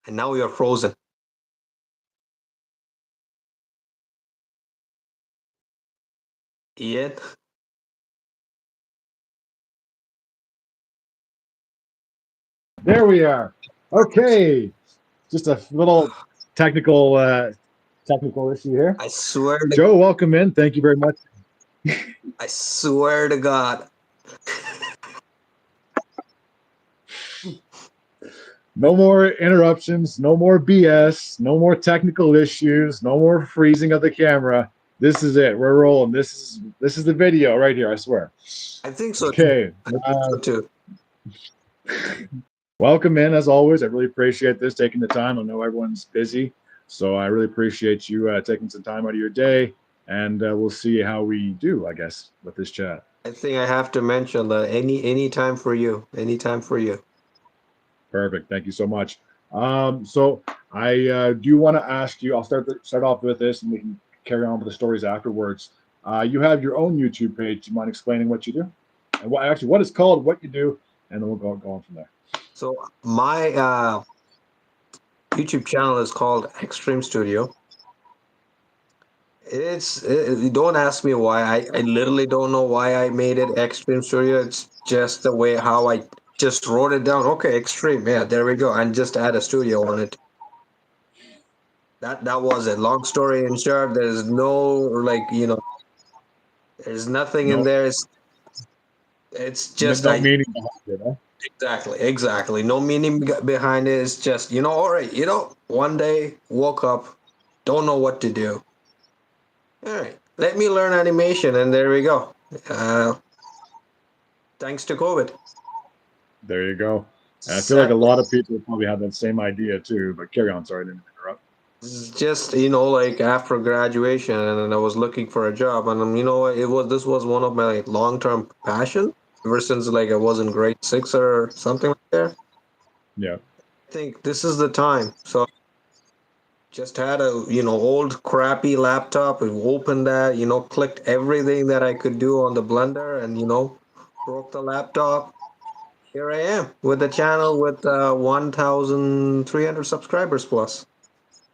and now you're frozen. Ian, There we are. Okay, just a little technical technical issue here. I swear to Joe, welcome in. Thank you very much. I swear to God. No more interruptions, no more BS, no more technical issues, no more freezing of the camera. This is it. We're rolling. This is the video right here. I swear. I think so too. Okay. I think so too. Welcome in as always. I really appreciate this taking the time. I know everyone's busy, so I really appreciate you taking some time out of your day, and we'll see how we do. I guess with this chat. I think I have to mention that any time for you. Any time for you. Perfect. Thank you so much. So I do want to ask you. I'll start off with this, and we can carry on with the stories afterwards. You have your own YouTube page. Do you mind explaining what you do, and what it's called, what you do, and then we'll go on from there. So my YouTube channel is called Extreme Studio. Don't ask me why. I literally don't know why I made it Extreme Studio. It's just the way how I just wrote it down. Okay, Extreme. Yeah, there we go. And just add a studio on it. That was it. Long story in short, there's no there's nothing in No, there. It's just no I meaning behind it. Huh? exactly. No meaning behind it. It's just all right. One day woke up, don't know what to do. All right, let me learn animation, and there we go. Uh, Thanks to COVID. There you go. And I feel like a Sadly, lot of people probably have that same idea too. But carry on. Sorry, I didn't interrupt. it's just like after graduation, and then I was looking for a job, and what, this was one of my long term passion ever since I was in grade six or something like that. Yeah. I think this is the time. So just had a old crappy laptop. I opened that, clicked everything that I could do on the Blender, and broke the laptop. Here I am with the channel with 1,300 subscribers plus.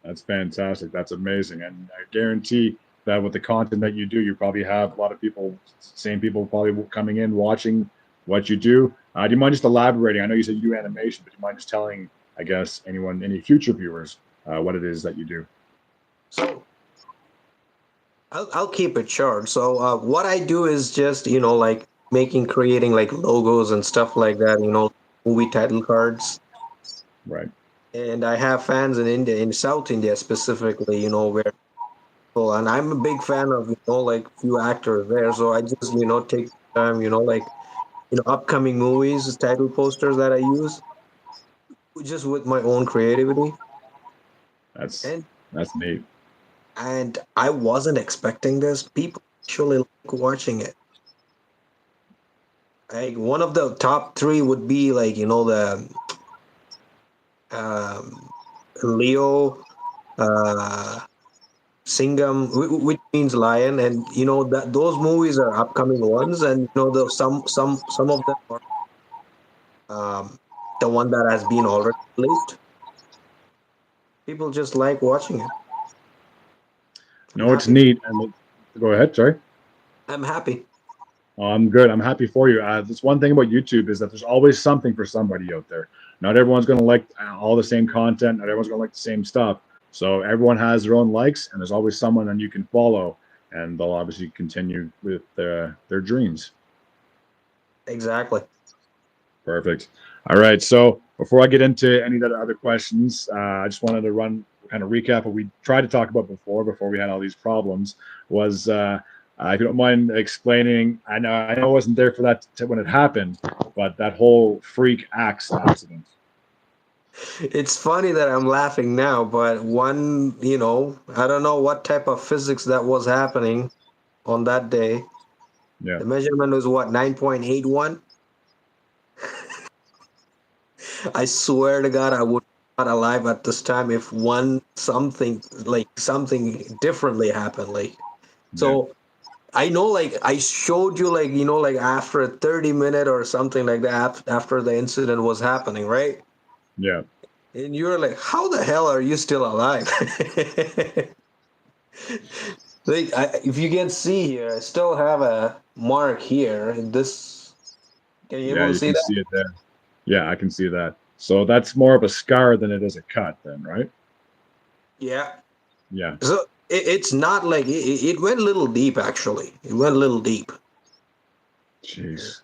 That's fantastic. That's amazing. And I guarantee that with the content that you do, you probably have a lot of people, same people probably coming in, watching what you do. Do you mind just elaborating? I know you said you do animation, but do you mind just telling, I guess, any future viewers, what it is that you do? So I'll keep it short. So what I do is just creating logos and stuff like that. Movie title cards. Right. And I have fans in India, in South India specifically. Where and I'm a big fan of few actors there. So I just take time. Upcoming movies, title posters that I use just with my own creativity. That's And that's neat. I wasn't expecting this. People actually like watching it. Like one of the top three would be the um, Leo uh, Singham, which means lion, and that those movies are upcoming ones, and some of them are um, the one that has been already released. People just like watching it. I'm No, it's happy. neat. And go ahead. Sorry. I'm happy. I'm good. I'm happy for you. This one thing about YouTube is that there's always something for somebody out there. Not everyone's going to like all the same content. Not everyone's going to like the same stuff. So everyone has their own likes, and there's always someone that you can follow, and they'll obviously continue with their dreams. Exactly. Perfect. All right. So before I get into any of the other questions, I just wanted to run kind of recap what we tried to talk about before we had all these problems. Was if you don't mind explaining, I know I wasn't there for that when it happened, but that whole freak axe accident. It's funny that I'm laughing now, but I don't know what type of physics that was happening on that day. Yeah. The measurement was what, 9.81? I swear to God, I would not alive at this time if something differently happened. Yeah. So I know, I showed you, after a 30 minute or something like that, after the incident was happening, right? Yeah. And you're like, how the hell are you still alive? Like, if you can see here, I still have a mark here. This, can you Yeah, able to you see can that? see it there. Yeah, I can see that. So that's more of a scar than it is a cut, then, right? Yeah. Yeah. So it's not like it went a little deep. Actually, it went a little deep. Jeez.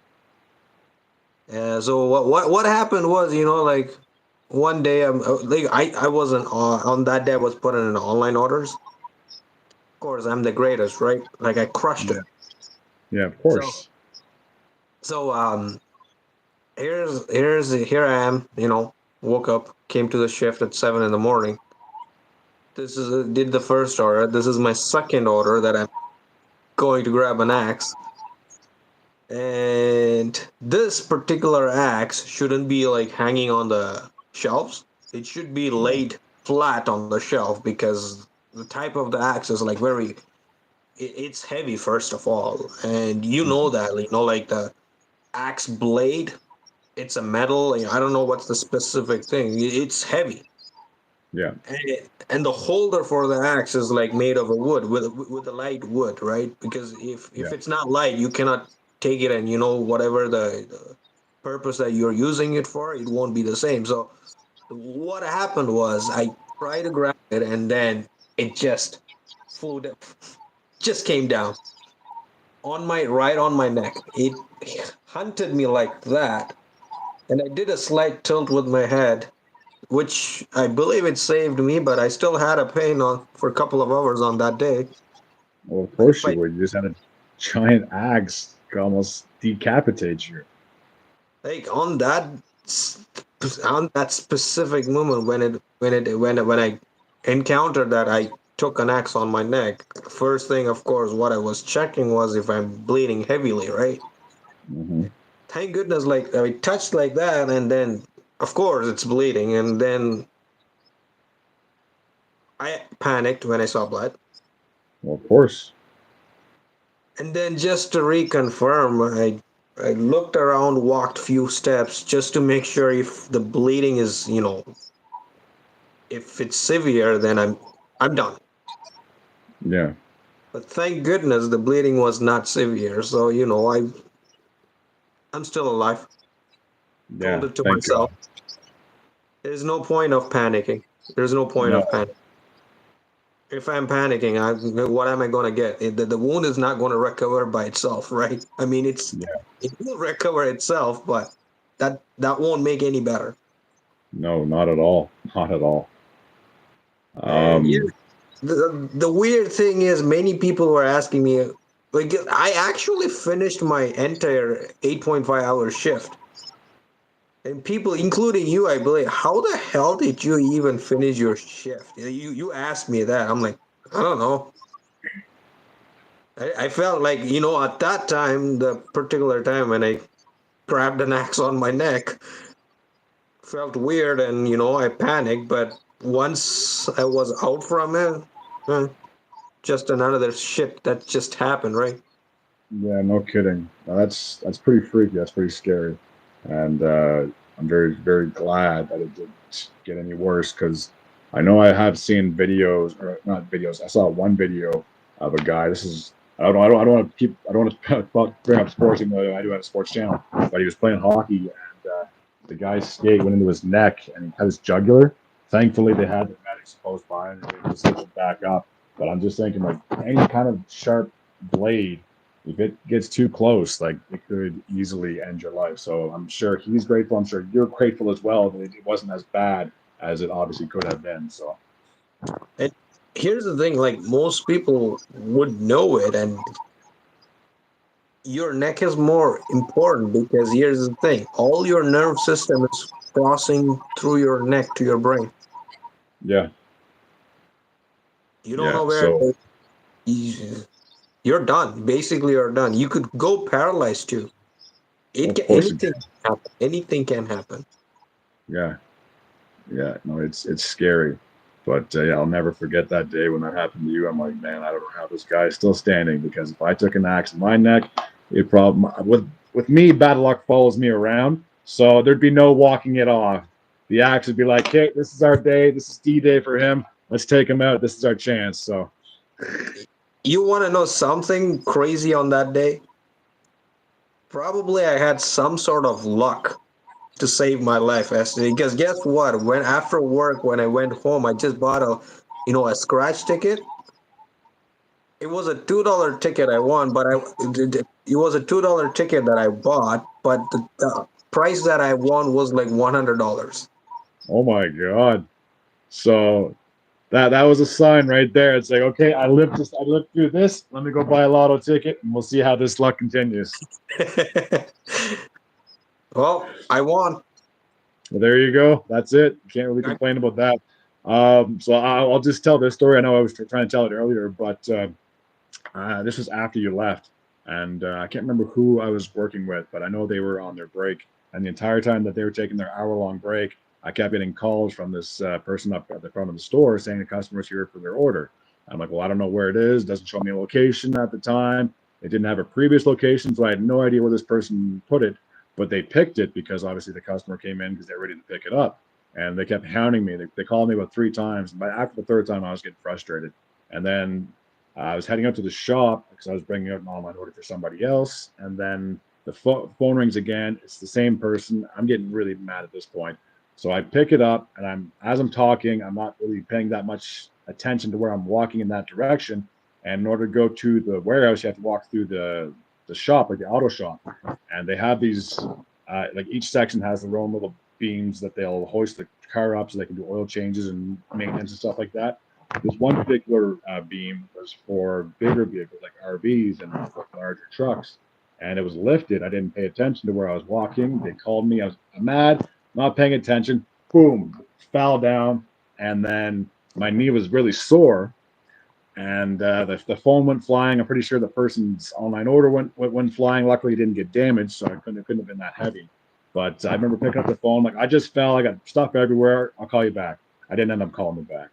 So what happened was, like one day like I wasn't on that day. I was putting in online orders. Of course, I'm the greatest, right? Like I crushed Yeah. it. Yeah, of So course. here I am. Woke up, came to the shift at 7 in the morning. This is did the first order. This is my second order that I'm going to grab an axe. And this particular axe shouldn't be like hanging on the shelves. It should be Yeah. laid flat on the shelf because the type of the axe is like it's heavy first of all, and you know Mhm. that, like the axe blade, it's a metal. I don't know what's the specific thing. It's heavy, Yeah. and the holder for the axe is like made of a wood with a light wood, right? Because if Yeah. it's not light, you cannot take it, and whatever the purpose that you're using it for, it won't be the same. So what happened was I tried to grab it, and then it just flew down, just came down right on my neck. It hunted me like that, and I did a slight tilt with my head, which I believe it saved me, but I still had a pain on for a couple of hours on that day. Well, of But if course you I would. You just had a giant axe could almost decapitate you. like on that specific moment when I encountered that, I took an axe on my neck. First thing, of course, what I was checking was if I'm bleeding heavily, right? Hmm. Thank goodness, like I touched like that, and then of course it's bleeding, and then I panicked when I saw blood. Well, of course. And then just to reconfirm, I looked around, walked few steps just to make sure if the bleeding is, if it's severe, then I'm done. Yeah. But thank goodness the bleeding was not severe. So, I'm still alive. Told Yeah. it to Thank myself. God. There's no point of panicking. There's no point No. of panic. If I'm panicking, what am I going to get? The wound is not going to recover by itself, right? I mean, Yeah. it will recover itself, but that won't make any better. No, not at all. Not at all. And yeah, Um, the weird thing is, many people were asking me, like, I actually finished my entire 8.5 hour shift. And people, including you, I believe, how the hell did you even finish your shift? You asked me that. I'm like, I don't know. I felt like, at that time, the particular time when I grabbed an axe on my neck, felt weird, and, I panicked. But once I was out from it, eh, just another shit that just happened, right? yeah, no kidding. That's pretty freaky. That's pretty scary. And I'm very, very glad that it didn't get any worse because I know I have seen videos, or not videos. I saw one video of a guy. This is I don't want to keep I don't want to bring up sports even though I do have a sports channel. But he was playing hockey and the guy's skate went into his neck and he had his jugular. Thankfully, they had the medics close by and they were able to stitch it back up. But I'm just thinking like any kind of sharp blade, if it gets too close, like it could easily end your life. So I'm sure he's grateful. I'm sure you're grateful as well that it wasn't as bad as it obviously could have been. So And here's the thing, like most people would know it, and your neck is more important because here's the thing, all your nerve system is crossing through your neck to your brain. yeah, You don't yeah. know where So you're done. Basically, you're done. You could go paralyzed too. well, It of can, course anything again. can happen. Anything can happen. Yeah, yeah. No, it's scary. But yeah, I'll never forget that day when that happened to you. I'm like, man, I don't know how this guy is still standing because if I took an axe in my neck, it probably with me, bad luck follows me around. So there'd be no walking it off the axe would be like, "Hey, this is our day. This is D-Day for him. Let's take him out. This is our chance." So You want to know something crazy on that day? Probably I had some sort of luck to save my life yesterday. Because guess what? When after work, when I went home, I just bought a scratch ticket. It was a $2 ticket I won, but it was a $2 ticket that I bought, but the price that I won was like $100. oh my god. So that was a sign right there. It's like, okay, I lived through this. Let me go buy a lotto ticket, and we'll see how this luck continues. Well, I won. Well, there you go. That's it. Can't really complain about that. So I'll just tell this story. I know I was trying to tell it earlier, but this was after you left, and I can't remember who I was working with, but I know they were on their break, and the entire time that they were taking their hour-long break, I kept getting calls from this person up at the front of the store saying the customer's here for their order. I'm like, well, I don't know where it is. Doesn't show me a location at the time. They didn't have a previous location, so I had no idea where this person put it. But they picked it because obviously the customer came in because they're ready to pick it up, and they kept hounding me. They called me about 3 times, but after the third time, I was getting frustrated. And then I was heading up to the shop because I was bringing out an online order for somebody else, and then the phone rings again. It's the same person. I'm getting really mad at this point. So I pick it up, and as I'm talking, I'm not really paying that much attention to where I'm walking in that direction. And in order to go to the warehouse, you have to walk through the shop, like the auto shop, and they have these like each section has their own little beams that they'll hoist the car up so they can do oil changes and maintenance and stuff like that. This one particular beam was for bigger vehicles like RVs and larger trucks, and it was lifted. I didn't pay attention to where I was walking. They called me. I was mad, not paying attention. Boom, fell down, and then my knee was really sore, and the phone went flying. I'm pretty sure the person's online order went flying. Luckily, it didn't get damaged, so it couldn't have been that heavy. But I remember picking up the phone, like, I just fell. I got stuff everywhere. I'll call you back. I didn't end up calling me back.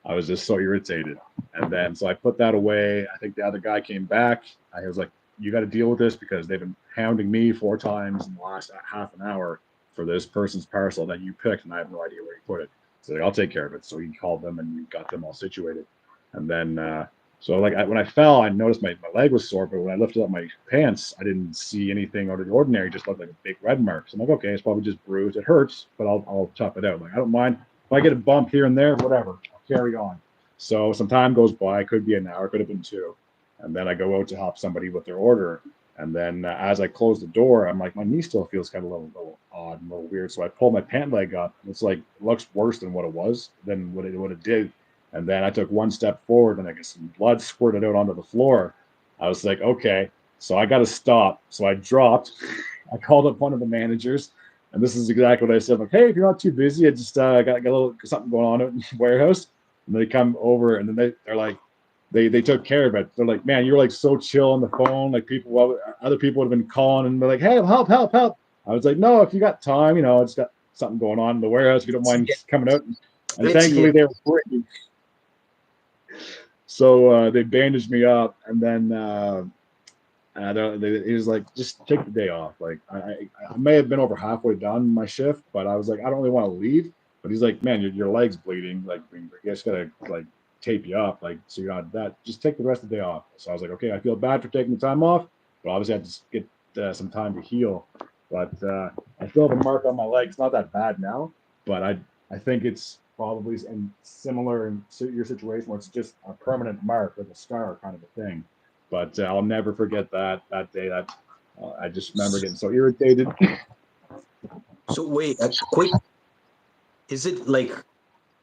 I was just so irritated. And then so I put that away. I think the other guy came back. I was like, you got to deal with this because they've been hounding me 4 times in the last half an hour for this person's parcel that you picked, and I have no idea where you put it. So like, I'll take care of it. So he called them and we got them all situated. And then so like when I fell, I noticed my leg was sore, but when I lifted up my pants, I didn't see anything out of the ordinary. It just looked like a big red mark. So I'm like, okay, it's probably just bruised. It hurts, but I'll tough it out. Like, I don't mind if I get a bump here and there, whatever. I'll carry on. So some time goes by. Could be an hour, could have been 2, and then I go out to help somebody with their order. And then as I close the door, I'm like, my knee still feels kind of a little odd and a little weird. So I pull my pant leg up. And it's like, it looks worse than what it was, than what it did. And then I took one step forward, and I guess some blood squirted out onto the floor. I was like, okay, so I got to stop. So I dropped. I called up one of the managers, and this is exactly what I said. Like, hey, if you're not too busy, I just got a little something going on in the warehouse. And they come over, and then they're like, they took care of it. They're like, man, you're like so chill on the phone. Like other people would have been calling and be like, hey, help. I was like, no, if you got time, I just got something going on in the warehouse. If you don't mind coming out. And thankfully they were free. So they bandaged me up, and then he was like, just take the day off. Like I may have been over halfway done my shift, but I was like, I don't really want to leave. But he's like, man, your leg's bleeding. Like, we just gotta like tape you up. Like, so you're not that. Just take the rest of the day off. So I was like, okay, I feel bad for taking the time off, but obviously I have to get some time to heal. But I still have a mark on my leg. It's not that bad now, but I think it's probably similar in your situation where it's just a permanent mark, like a scar kind of a thing. But I'll never forget that day. That I just remember getting so irritated. So wait, a quick. Is it like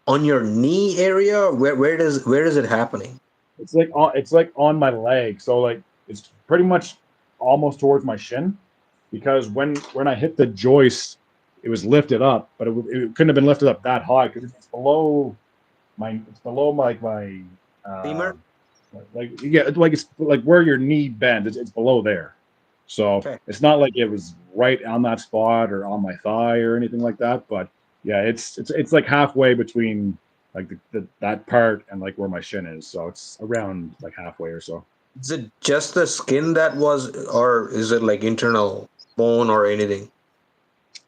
on your knee area? Where is it happening? It's like on my leg, so like it's pretty much almost towards my shin, because when I hit the joist, it was lifted up, but it couldn't have been lifted up that high because it's below my Femur? it's like where your knee bends. It's below there, so Okay. it's not like it was right on that spot or on my thigh or anything like that. But yeah, it's like halfway between like that part and like where my shin is. So it's around like halfway or so. Is it just the skin that was, or is it like internal bone or anything?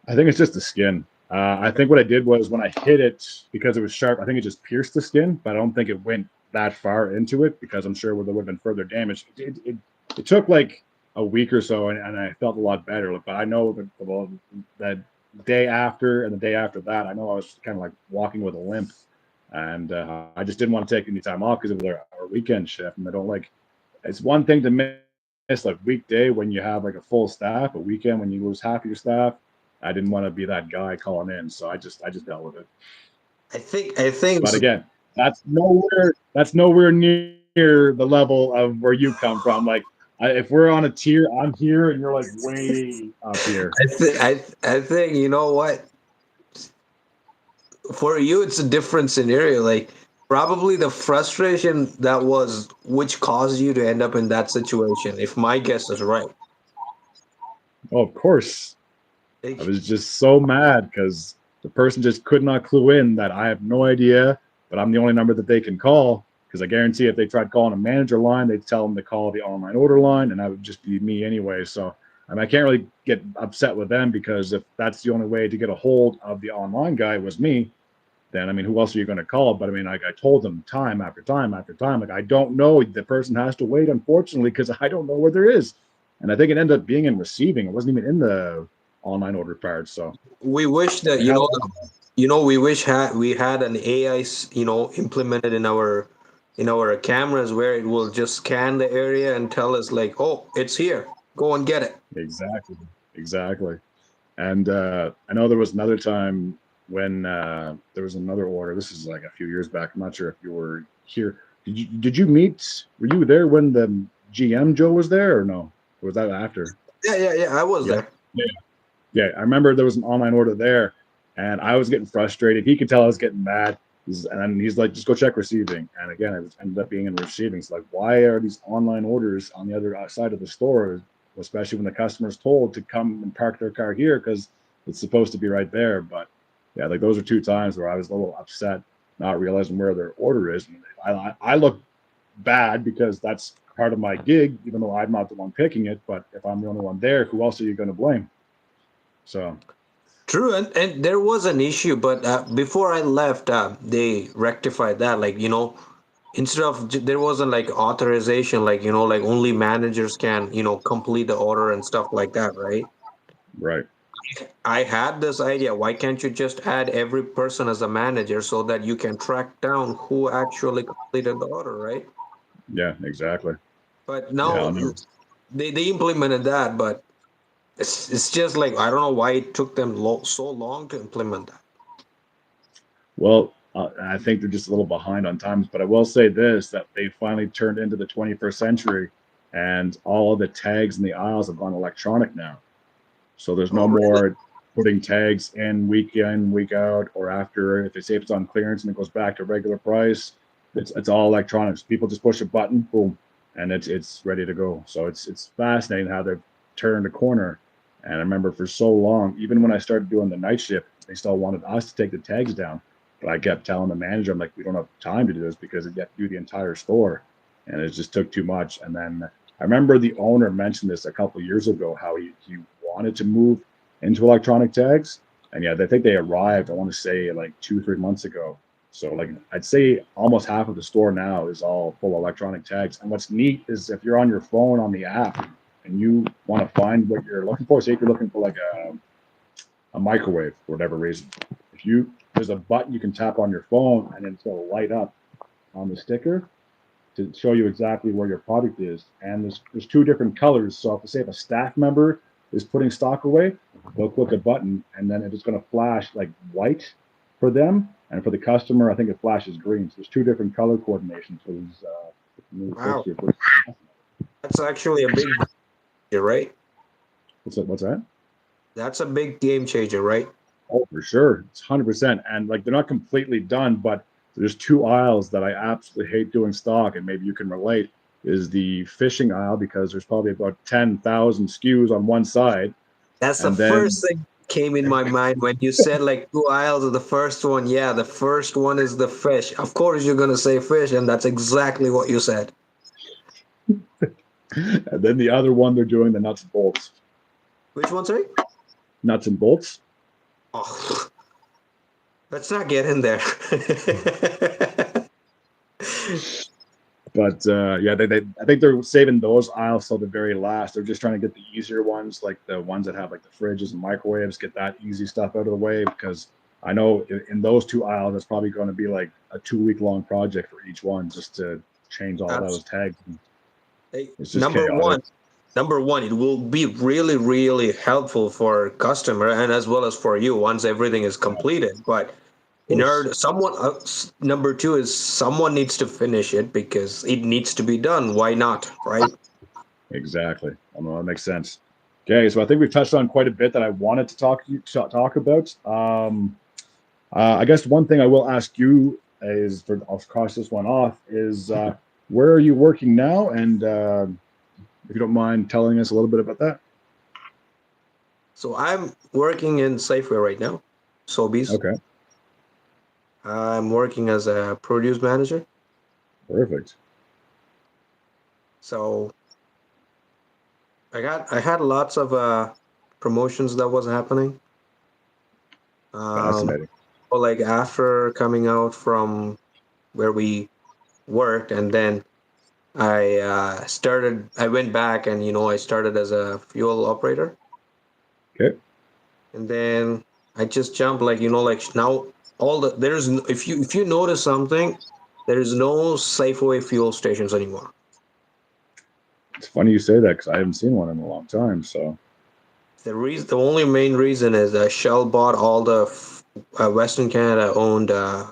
I think it's just the skin. I think what I did was when I hit it, because it was sharp, I think it just pierced the skin, but I don't think it went that far into it because I'm sure there would have been further damage. It took like a week or so, and I felt a lot better. But I know that well, that day after and the day after that, I know I was kind of like walking with a limp, and I just didn't want to take any time off because it was our weekend shift, and I don't like. It's one thing to miss like weekday when you have like a full staff, but weekend when you lose half of your staff. I didn't want to be that guy calling in, so I just dealt with it. I think But again, that's nowhere near the level of where you come from. Like if we're on a tier, I'm here and you're like way up here. I think you know what, for you it's a different scenario. Like probably the frustration that was which caused you to end up in that situation, if my guess is right. Oh, of course. I Like, was just so mad because the person just could not clue in that I have no idea, but I'm the only number that they can call. Because I guarantee if they tried calling a manager line, they'd tell them to call the online order line, and that would just be me anyway. So I mean, I can't really get upset with them because if that's the only way to get a hold of the online guy was me, then I mean, who else are you going to call? But I mean, like I told them time after time after time, like I don't know. The person has to wait, unfortunately, because I don't know where there is. And I think it ended up being in receiving. It wasn't even in the online order part. So we wish that they had we wish we had an AI implemented in our cameras where it will just scan the area and tell us like, oh, it's here, go and get it. exactly, exactly. And I know there was another time when there was another order. This is like a few years back. I'm not sure if you were here. Did you meet? Were you there when the GM Joe was there or no? Or was that after? Yeah, I was Yeah. there. Yeah. Yeah, I remember there was an online order there, and I was getting frustrated. He could tell I was getting mad. And he's like, just go check receiving. And again, it ended up being in receiving. It's like, why are these online orders on the other side of the store, especially when the customer's told to come and park their car here because it's supposed to be right there. But yeah, like those are two times where I was a little upset, not realizing where their order is. And I look bad because that's part of my gig, even though I'm not the one picking it. But if I'm the only one there, who else are you going to blame? So True, and there was an issue, but before I left, they rectified that. Like instead of there wasn't like authorization, like like only managers can complete the order and stuff like that, right? right. I had this idea. Why can't you just add every person as a manager so that you can track down who actually completed the order, right? Yeah, exactly. But Yeah, now I'll never. they implemented that, but it's just like I don't know why it took them so long to implement that. Well, I think they're just a little behind on times, but I will say this: that they finally turned into the 21st century, and all of the tags in the aisles have gone electronic now. So there's no Oh, really? more putting tags in, week out, or after. If they say it's on clearance and it goes back to regular price, it's all electronics. People just push a button, boom, and it's ready to go. So it's fascinating how they've turned a corner. And I remember for so long, even when I started doing the night shift, they still wanted us to take the tags down. But I kept telling the manager, I'm like, we don't have time to do this because you have to do the entire store, and it just took too much. And then I remember the owner mentioned this a couple of years ago, how he wanted to move into electronic tags. And yeah, I think they arrived, I want to say like 2, 3 months ago. So like I'd say almost half of the store now is all full electronic tags. And what's neat is if you're on your phone on the app and you want to find what you're looking for, say if you're looking for like a microwave for whatever reason, if you there's a button you can tap on your phone and then it's going to light up on the sticker to show you exactly where your product is. And there's two different colors. So if say if a staff member is putting stock away, they'll click a button and then it's going to flash like white for them, and for the customer, I think it flashes green. So there's two different color coordinations for these new Wow, fixtures. that's actually a big changer, right? What's that? That's a big game changer, right? Oh, for sure. It's 100%. And like they're not completely done, but there's two aisles that I absolutely hate doing stock, and maybe you can relate. Is the fishing aisle because there's probably about 10,000 SKUs on one side, That's the and then first thing that came in my mind when you said like two aisles of the first one. Yeah, the first one is the fish. Of course, you're gonna say fish, and that's exactly what you said. and then the other one they're doing the nuts and bolts. Which one, sorry? Nuts and bolts. Oh, Let's not get in there. But yeah, I think they're saving those aisles till the very last. They're just trying to get the easier ones, like the ones that have like the fridges and microwaves, get that easy stuff out of the way. Because I know in those two aisles, it's probably going to be like a 2 week long project for each one just to change all those tags. Hey, It's just number chaotic. one, number one, it will be really, really helpful for customer and as well as for you once everything is Yeah, of completed. But in course. order, someone number two is someone needs to finish it because it needs to be done. Why not, right? Exactly. I know that makes sense. Okay, so I think we've touched on quite a bit that I wanted to talk about. I guess one thing I will ask you is, for I'll cross this one off, is where are you working now? And if you don't mind telling us a little bit about that. So I'm working in Safeway right now, Sobeys. Okay, I'm working as a produce manager. perfect. So I had lots of promotions that was happening. Um, Fascinating. but like after coming out from where we worked, and then I went back and I started as a fuel operator, Okay. and then I just jumped like like now if you notice something, there is no Safeway fuel stations anymore. It's funny you say that because I haven't seen one in a long time. So, The only main reason is that Shell bought all the Western Canada owned uh,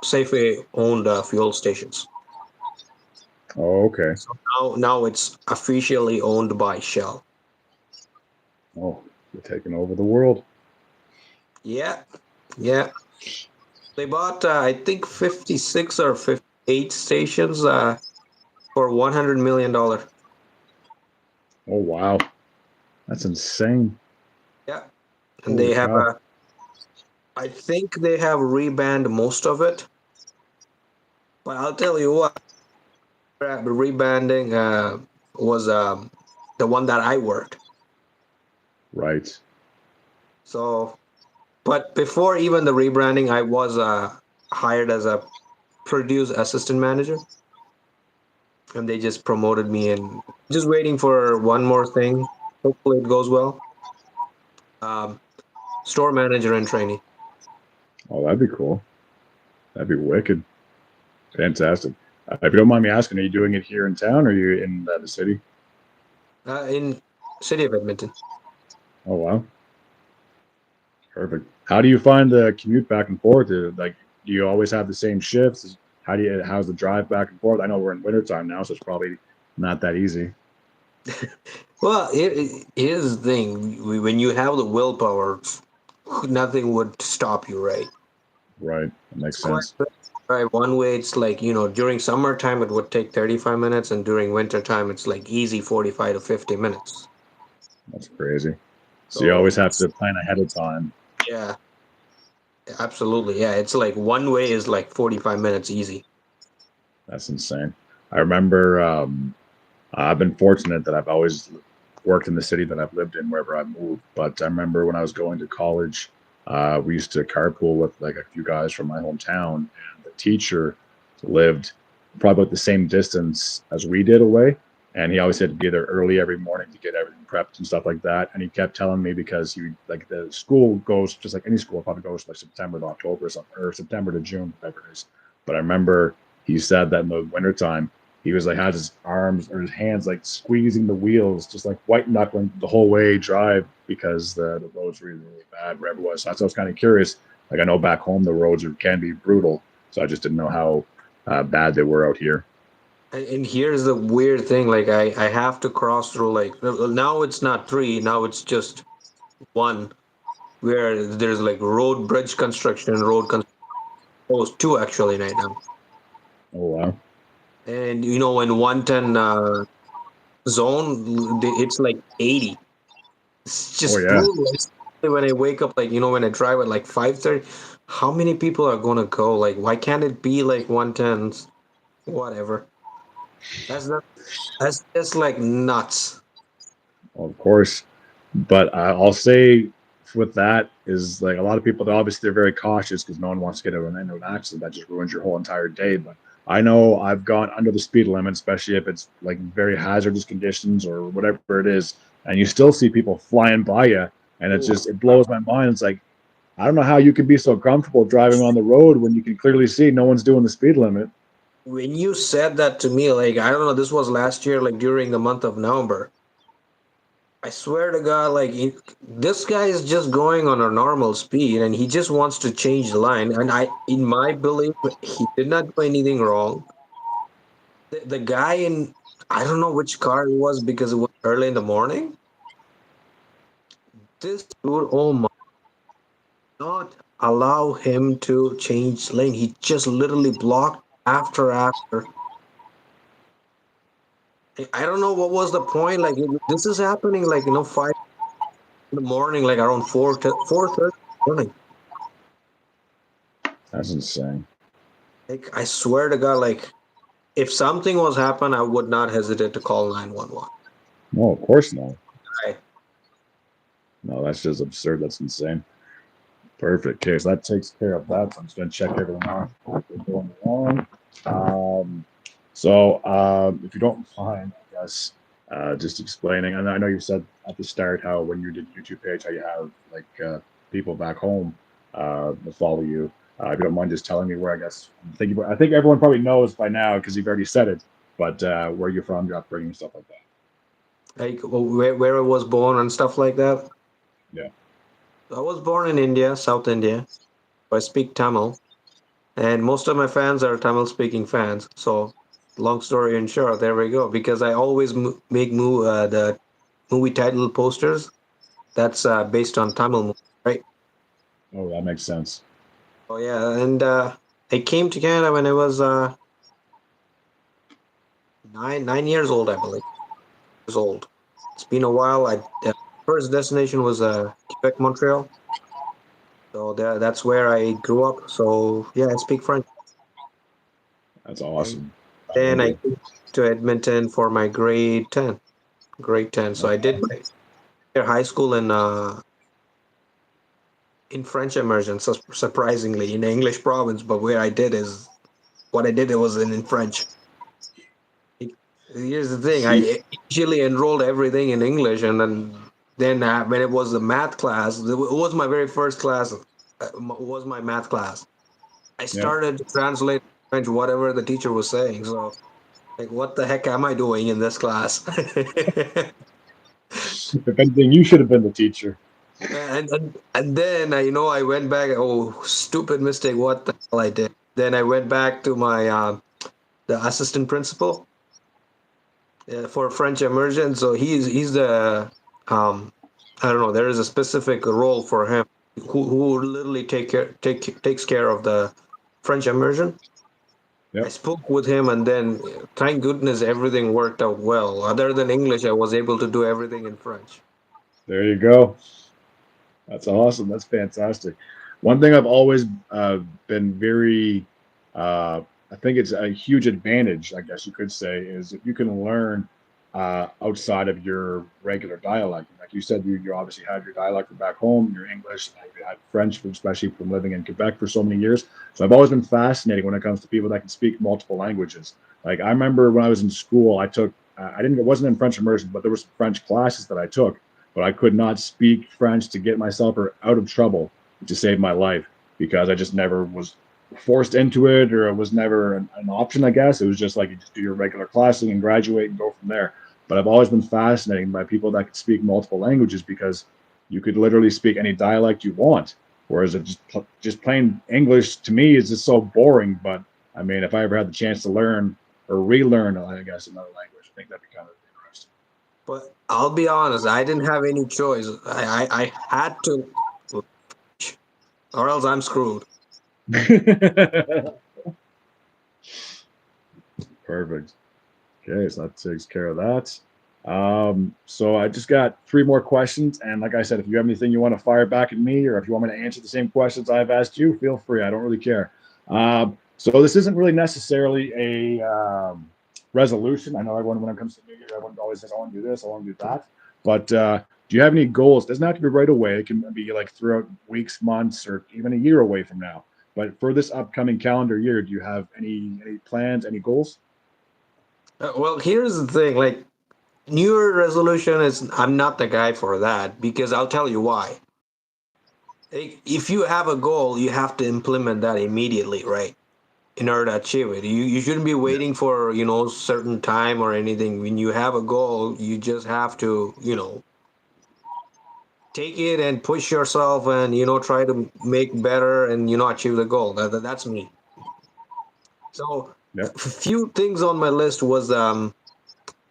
Safeway owned fuel stations. oh, okay. So now it's officially owned by Shell. Oh, you're taking over the world. Yeah, yeah. They bought I think 56 or 58 stations for $100 million. Oh, wow. That's insane. Yeah, and Holy they have cow. I think they have rebanned most of it. But I'll tell you what, rebanding was the one that I worked. Right. So, but before even the rebranding, I was hired as a produce assistant manager, and they just promoted me. And just waiting for one more thing. Hopefully, it goes well. Um, Store manager and trainee. Oh, that'd be cool. That'd be wicked. Fantastic. If you don't mind me asking, are you doing it here in town or are you in the city? In city of Edmonton. Oh, wow. Perfect. How do you find the commute back and forth? Like, do you always have the same shifts? How's the drive back and forth? I know we're in wintertime now, so it's probably not that easy. Well, here's the thing: when you have the willpower, nothing would stop you, right? Right. That It's makes quite sense. right. One way, it's like during summertime it would take 35 minutes, and during winter time it's like easy 45 to 50 minutes. That's crazy. So you always So have to plan ahead of time. yeah, absolutely, yeah. It's like one way is like 45 minutes easy. That's insane. I remember I've been fortunate that I've always worked in the city that I've lived in wherever I've moved. But I remember when I was going to college, we used to carpool with like a few guys from my hometown, and the teacher lived probably about the same distance as we did away. And he always had to be there early every morning to get everything prepped and stuff like that. And he kept telling me because he like the school goes just like any school probably goes like September to October or something, or September to June, whatever it is. But I remember he said that in the wintertime he was like had his arms or his hands like squeezing the wheels, just like white knuckling the whole way drive because the roads were really, really bad wherever it was. So I was kind of curious. Like I know back home the roads can be brutal, so I just didn't know how bad they were out here. And here's the weird thing: like I have to cross through like now it's not three, now it's just one where there's like road bridge construction, oh, it's two actually right now. Oh wow! And in 110 zone, it's like 80. It's Oh just yeah, brutal. Especially when I wake up, like when I drive at like 5:30, how many people are gonna go? Like, why can't it be like 110s? Whatever. That's not. That's just like nuts. of course. But I'll say with that is like a lot of people, obviously they're very cautious because no one wants to get into an accident that just ruins your whole entire day. But I know I've gone under the speed limit, especially if it's like very hazardous conditions or whatever it is, and you still see people flying by you, and it's just, it blows my mind. It's like, I don't know how you can be so comfortable driving on the road when you can clearly see no one's doing the speed limit. When you said that to me, like, I don't know, this was last year, like during the month of November. I swear to God, like, this guy is just going on a normal speed and he just wants to change the line. And in my belief, he did not do anything wrong. The guy in, I don't know which car it was because it was early in the morning. This dude, oh my, not allow him to change lane. He just literally blocked after. I don't know what was the point. Like, this is happening, like, 5 in the morning, like around 4:30 morning. That's insane. Like, I swear to God, like, if something was happen, I would not hesitate to call 911. No, of course not. Right. No, that's just absurd. That's insane. Perfect. Okay, so that takes care of that. So I'm just going to check everything off. Going along. If you don't mind, I guess, just explaining, and I know you said at the start how when you did YouTube page, how you have like people back home that follow you. If you don't mind just telling me where, I guess, I think everyone probably knows by now because you've already said it, but where you're from, your upbringing, stuff like that. Like, where I was born and stuff like that. Yeah. I was born in India, South India. I speak Tamil, and most of my fans are Tamil speaking fans. So, long story in short, there we go. Because I always make the movie title posters. That's based on Tamil movie, right? Oh, that makes sense. Oh yeah, and I came to Canada when I was 9 years old, I believe. Years old. It's been a while. First destination was Quebec, Montreal. So that's where I grew up. So yeah, I speak French. That's And awesome. I then love I it. came to Edmonton for my grade 10. Grade 10. So I did my high school in French immersion, surprisingly, in English province. But where I did is what I did, it was in French. Here's the thing: See, I initially enrolled everything in English, and then when it was the math class, it was my very first class. Was my math class. I yeah. started to translate French whatever the teacher was saying. So, like, what the heck am I doing in this class? If anything, you should have been the teacher. And then I went back. Oh, stupid mistake! What the hell I did? Then I went back to my the assistant principal for French immersion. So he's the I don't know. There is a specific role for him who literally takes care of the French immersion. I Yep. spoke with him, and then thank goodness everything worked out well. Other than English, I was able to do everything in French. There you go. That's awesome. That's fantastic. One thing I've always been very, I think it's a huge advantage, I guess you could say, is if you can learn outside of your regular dialect. Like you said, you obviously had your dialect from back home, your English, and you had French, especially from living in Quebec for so many years. So I've always been fascinated when it comes to people that can speak multiple languages. Like I remember when I was in school, I took, it wasn't in French immersion, but there were some French classes that I took, but I could not speak French to get myself out of trouble to save my life because I just never was forced into it, or it was never an option. I guess it was just like you just do your regular classing and graduate and go from there. But I've always been fascinated by people that could speak multiple languages because you could literally speak any dialect you want. Whereas it just plain English to me is just so boring. But I mean, if I ever had the chance to learn or relearn, I guess, another language, I think that'd be kind of interesting. But I'll be honest, I didn't have any choice. I had to, or else I'm screwed. Perfect. Okay, so that takes care of that. So I just got three more questions, and like I said, if you have anything you want to fire back at me, or if you want me to answer the same questions I've asked you, feel free. I don't really care. So this isn't really necessarily a resolution. I know everyone, when it comes to New Year, everyone always says, "I want to do this, I want to do that." But Do you have any goals? Doesn't have to be right away. It can be like throughout weeks, months, or even a year away from now. But for this upcoming calendar year, do you have any plans, any goals? Well, here's the thing. Like, New Year resolution is I'm not the guy for that because I'll tell you why. If you have a goal, you have to implement that immediately, right? In order to achieve it. You shouldn't be Yeah, waiting for, certain time or anything. When you have a goal, you just have to, take it and push yourself and, try to make better and, achieve the goal. That's me. So yeah, a few things on my list was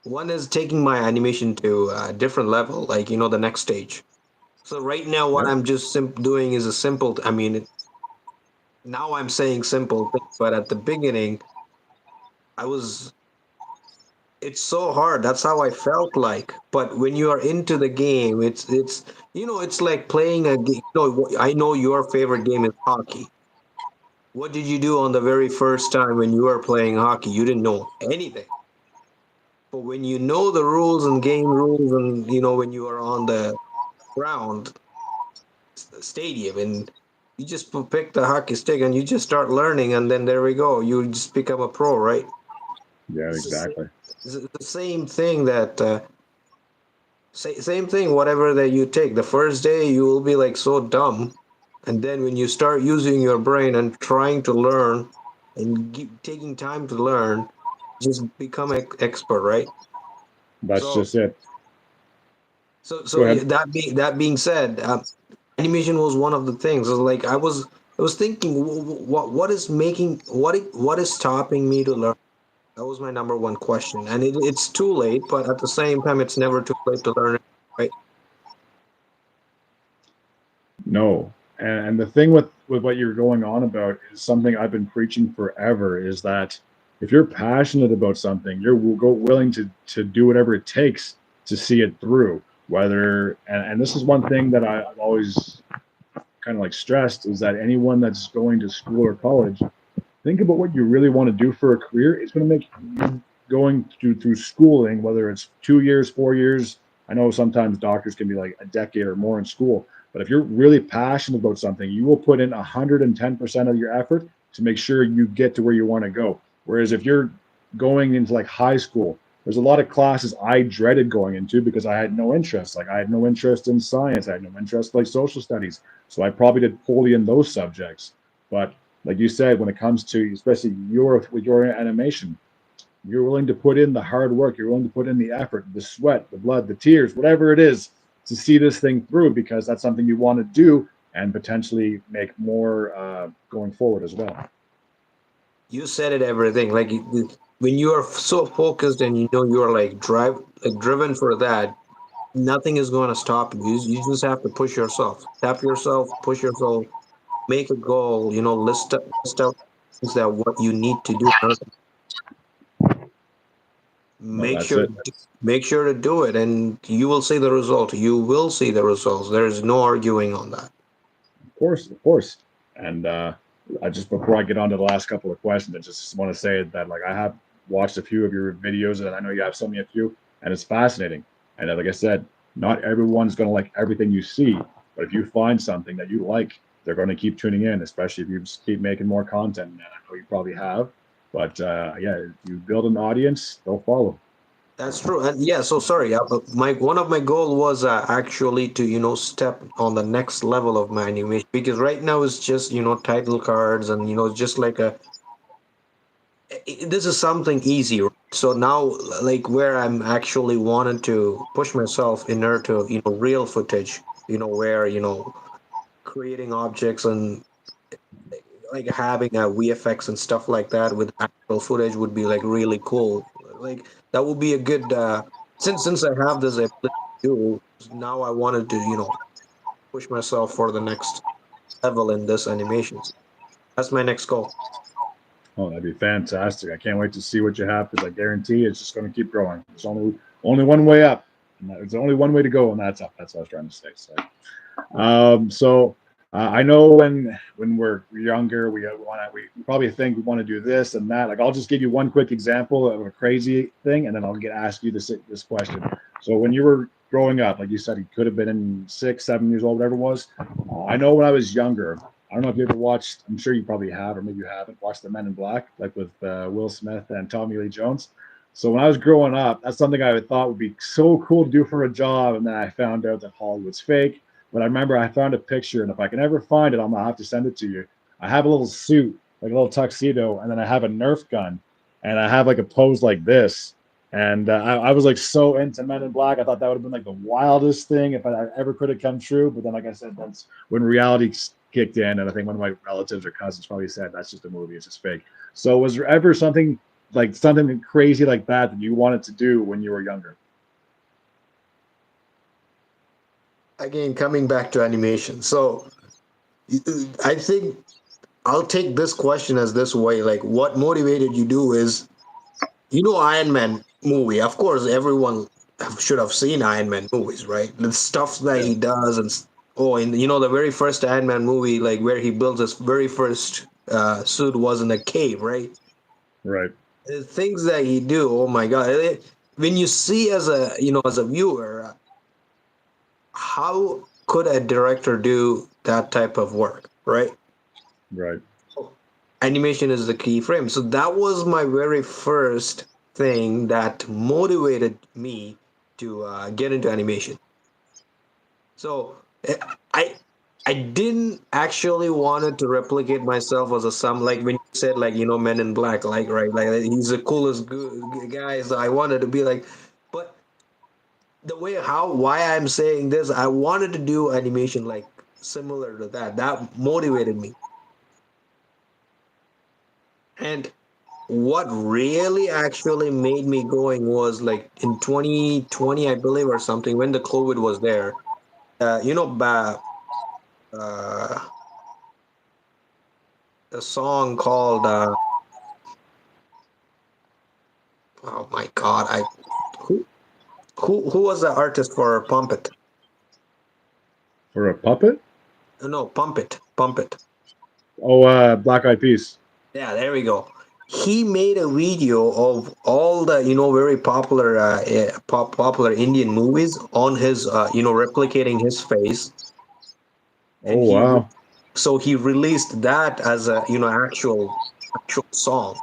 one is taking my animation to a different level, like, the next stage. So right now, what yeah. I'm just doing is a simple. I mean, now I'm saying simple things, but at the beginning, I was. It's so hard. That's how I felt like. But when you are into the game, it's like playing a game. I know your favorite game is hockey. What did you do on the very first time when you were playing hockey? You didn't know anything. But when you know the rules and game rules, and when you are on the ground, stadium, and you just pick the hockey stick and you just start learning, and then there we go, you just become a pro, right? Yeah, It's the same, exactly. it's the same thing that same thing, whatever that you take the first day, you will be like so dumb, and then when you start using your brain and trying to learn and taking time to learn, just become expert, right? That's so just it. so Go ahead. that being said, animation was one of the things. It was like I was thinking, what is stopping me to learn? That was my number one question, and it's too late, but at the same time, it's never too late to learn it, right? No. And the thing with what you're going on about is something I've been preaching forever is that if you're passionate about something, you're willing to do whatever it takes to see it through. Whether and this is one thing that I've always kind of like stressed is that anyone that's going to school or college, think about what you really want to do for a career. It's going to make you going through schooling, whether it's 2 years, 4 years. I know sometimes doctors can be like a decade or more in school, but if you're really passionate about something, you will put in 110% of your effort to make sure you get to where you want to go. Whereas if you're going into like high school, there's a lot of classes I dreaded going into because I had no interest. Like I had no interest in science, I had no interest like social studies. So I probably did poorly in those subjects. But like you said, when it comes to especially your animation, you're willing to put in the hard work, you're willing to put in the effort, the sweat, the blood, the tears, whatever it is to see this thing through because that's something you want to do and potentially make more going forward as well. You said it, everything. Like when you are so focused and you are like driven for that, nothing is going to stop you. You just have to push yourself, tap yourself, push yourself, make a goal. List out things that what you need to do. No, Make that's sure it. make sure to do it, and you will see the result. You will see the results. There is no arguing on that. Of course, of course. And I just before I get on to the last couple of questions, I just want to say that like I have watched a few of your videos, and I know you have sent me a few, and it's fascinating. And like I said, not everyone's going to like everything you see, but if you find something that you like, they're going to keep tuning in, especially if you just keep making more content. And I know you probably have, but yeah, if you build an audience, they'll follow. That's true. And yeah, so sorry. But my one of my goal was actually to step on the next level of my animation, because right now it's just title cards and just like this is something easy. Right? So now, like, where I'm actually wanted to push myself in order to real footage, where creating objects and like having a VFX and stuff like that with actual footage would be like really cool. Like that would be a good since I have this ability to do, now I wanted to push myself for the next level in this animations. That's my next goal. Oh, that'd be fantastic! I can't wait to see what you have because I guarantee it's just going to keep growing. There's only one way up. And there's only one way to go, and that's up. That's what I was trying to say. So I know when we're younger, we probably think we want to do this and that. Like I'll just give you one quick example of a crazy thing, and then I'll get ask you this question. So when you were growing up, like you said, you could have been in 6, 7 years old, whatever it was. I know when I was younger. I don't know if you ever watched. I'm sure you probably have, or maybe you haven't watched the Men in Black, like with Will Smith and Tommy Lee Jones. So when I was growing up, that's something I thought would be so cool to do for a job, and then I found out that Hollywood's fake. But I remember I found a picture, and if I can ever find it, I'm gonna have to send it to you. I have a little suit, like a little tuxedo, and then I have a Nerf gun, and I have like a pose like this. And I was like so into Men in Black. I thought that would have been like the wildest thing if I ever could have come true. But then, like I said, that's when reality kicked in, and I think one of my relatives or cousins probably said that's just a movie; it's just fake. So, was there ever something crazy like that you wanted to do when you were younger? Again, coming back to animation. So I think I'll take this question as this way. Like, what motivated you do is, Iron Man movie. Of course, everyone should have seen Iron Man movies, right? The stuff that Yeah, he does, and and the very first Iron Man movie, like where he builds his very first suit, was in a cave, right? right. The things that he do, oh my god! When you see as a as a viewer, how could a director do that type of work, right? Right. Animation is the key frame. So that was my very first thing that motivated me to get into animation. So eh, I I didn't actually wanted to replicate myself as a some, like when you said, like Men in Black, like, right, like he's the coolest guy. So I wanted to be like, but the way how why I'm saying this, I wanted to do animation like similar to that. That motivated me. And what really actually made me going was like in 2020, I believe, or something, when the COVID was there. Uh, a song called oh my god, I who who was the artist for Pump It? For a puppet? No, Pump It. Oh, Black Eyed Peas. Yeah, there we go. He made a video of all the very popular popular Indian movies on his replicating his face, and Oh wow. he released that as a actual song.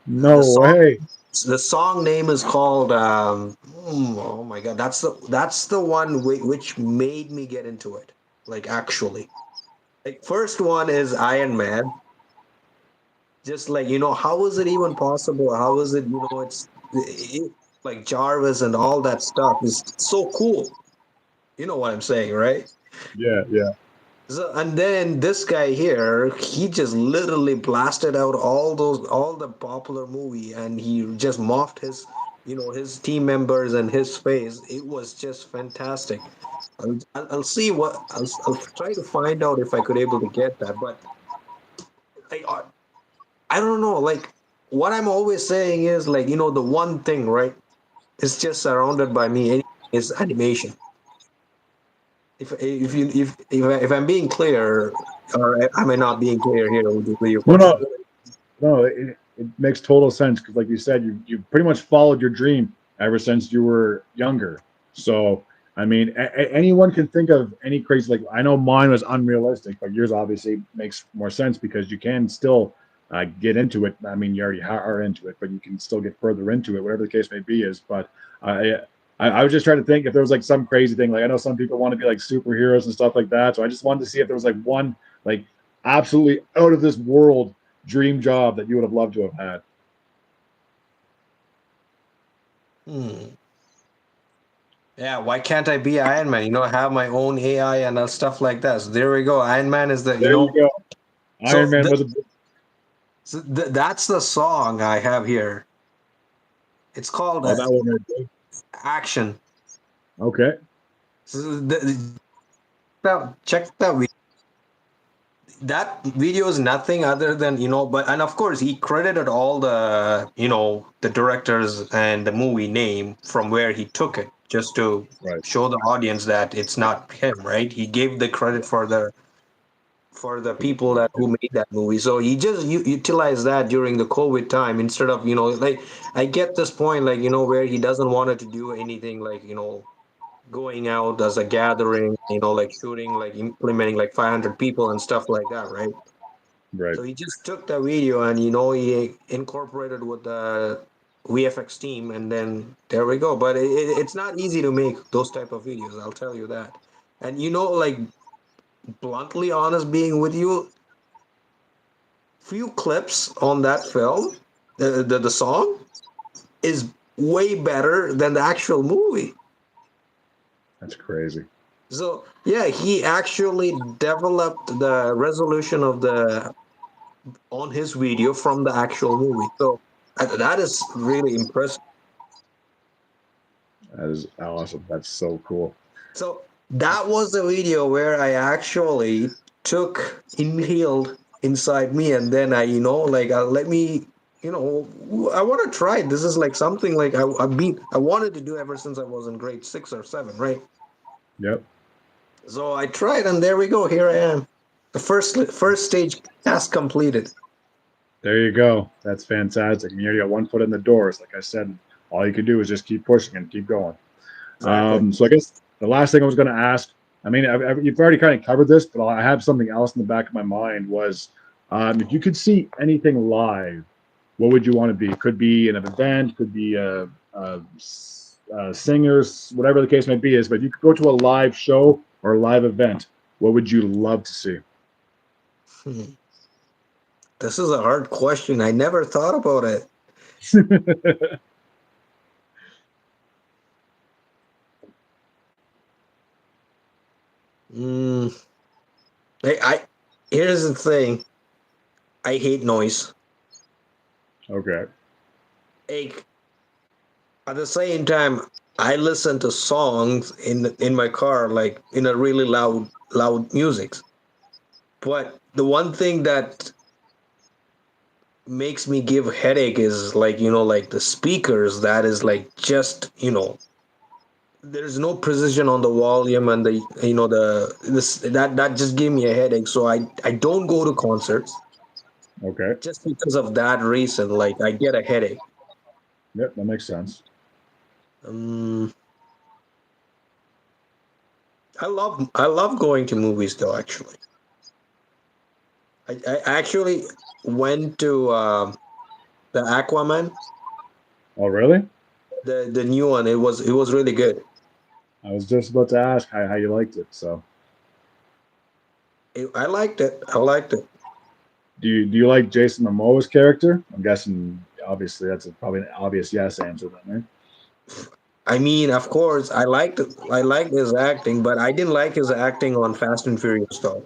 The No song way. the song name is called oh my god, that's the one which made me get into it, like, actually. Like, first one is Iron Man. Just like, how is it even possible? How is it, like Jarvis and all that stuff is so cool. You know what I'm saying, right? Yeah, yeah. So, and then this guy here, he just literally blasted out all the popular movie, and he just morphed his team members and his face. It was just fantastic. I'll see I'll try to find out if I could able to get that, but I don't know. Like, what I'm always saying is, like, the one thing, right? It's just surrounded by me is animation. If I'm being clear, or am I not being clear here with your No, question? no, no. It makes total sense because, like you said, you pretty much followed your dream ever since you were younger. So, I mean, anyone can think of any crazy. Like I know mine was unrealistic, but yours obviously makes more sense because you can still get into it. I mean, you already are into it, but you can still get further into it, whatever the case may be. Is but I. I was just trying to think if there was like some crazy thing. Like I know some people want to be like superheroes and stuff like that. So I just wanted to see if there was like one like absolutely out of this world dream job that you would have loved to have had? Hmm. Yeah, why can't I be Iron Man? Have my own AI and stuff like that. So there we go. Iron Man is the There you go. Iron so, Man was a that's the song I have here. It's called oh that one right there. Action. Okay. So check that video is nothing other than but, and of course, he credited all the the directors and the movie name from where he took it, just to Right. show the audience that it's not him, right? He gave the credit for the for the people that who made that movie. So he just utilized that during the COVID time instead of, like, I get this point, like, where he doesn't want to do anything like, going out as a gathering, like shooting, like implementing like 500 people and stuff like that, right? Right. So he just took the video and, he incorporated with the VFX team, and then there we go. But it's not easy to make those type of videos, I'll tell you that. And, like, bluntly honest being with you, few clips on that film, the song is way better than the actual movie. That's crazy. So yeah, he actually developed the resolution of the on his video from the actual movie. So that is really impressive. That is awesome. That's so cool. So that was the video where I actually took inhaled inside me, and then I, like, let me, I want to try it. This is like something like I wanted to do ever since I was in grade 6 or 7, right? Yep. So I tried, and there we go. Here I am. The first stage task completed. There you go. That's fantastic. You already got one foot in the doors. Like I said, all you can do is just keep pushing and keep going. Exactly. So I guess the last thing I was going to ask, I mean, you've already kind of covered this, but I have something else in the back of my mind was if you could see anything live, what would you want to be? It could be an event, could be singers, whatever the case may be is, but if you could go to a live show or a live event, what would you love to see? Hmm. This is a hard question. I never thought about it. Mm, I here's the thing. I hate noise. Okay. Like, at the same time, I listen to songs in my car, like in a really loud music. But the one thing that makes me give headache is, like, like the speakers that is like just, there's no precision on the volume, and the the this that just gave me a headache. So I don't go to concerts Okay. just because of that reason. Like, I get a headache. Yep, that makes sense. um I love going to movies though, actually. I actually went to the Aquaman, Oh, really? the new one. It was really good. I was just about to ask how you liked it. So, I liked it. I liked it. do you like Jason Momoa's character? I'm guessing obviously that's probably an obvious yes answer then, right? I mean, of course, I liked his acting, but I didn't like his acting on Fast and Furious though.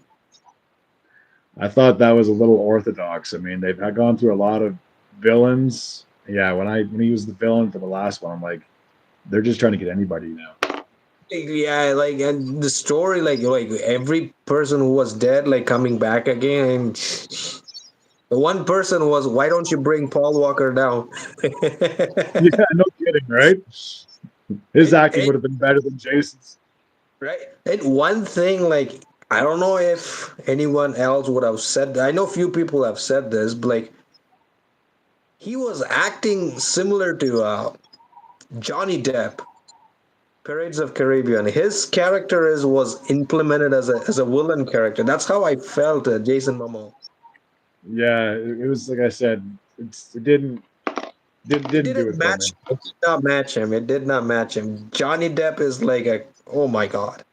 I thought that was a little orthodox. I mean, they've had gone through a lot of villains. Yeah, when he was the villain for the last one, I'm like, they're just trying to get anybody now. Yeah, like, and the story, like every person who was dead, like, coming back again. And the one person was, why don't you bring Paul Walker down? Yeah, no kidding, right? His and, acting and would have been better than Jason's. right, and one thing, like, I don't know if anyone else would have said that. I know few people have said this, but like, he was acting similar to Johnny Depp, Pirates of Caribbean. His character was implemented as a villain character. That's how I felt, Jason Momoa. Yeah, it was like I said, it It didn't do didn't it for me. match. It did not match him. It did not match him. Johnny Depp is like a, oh my god,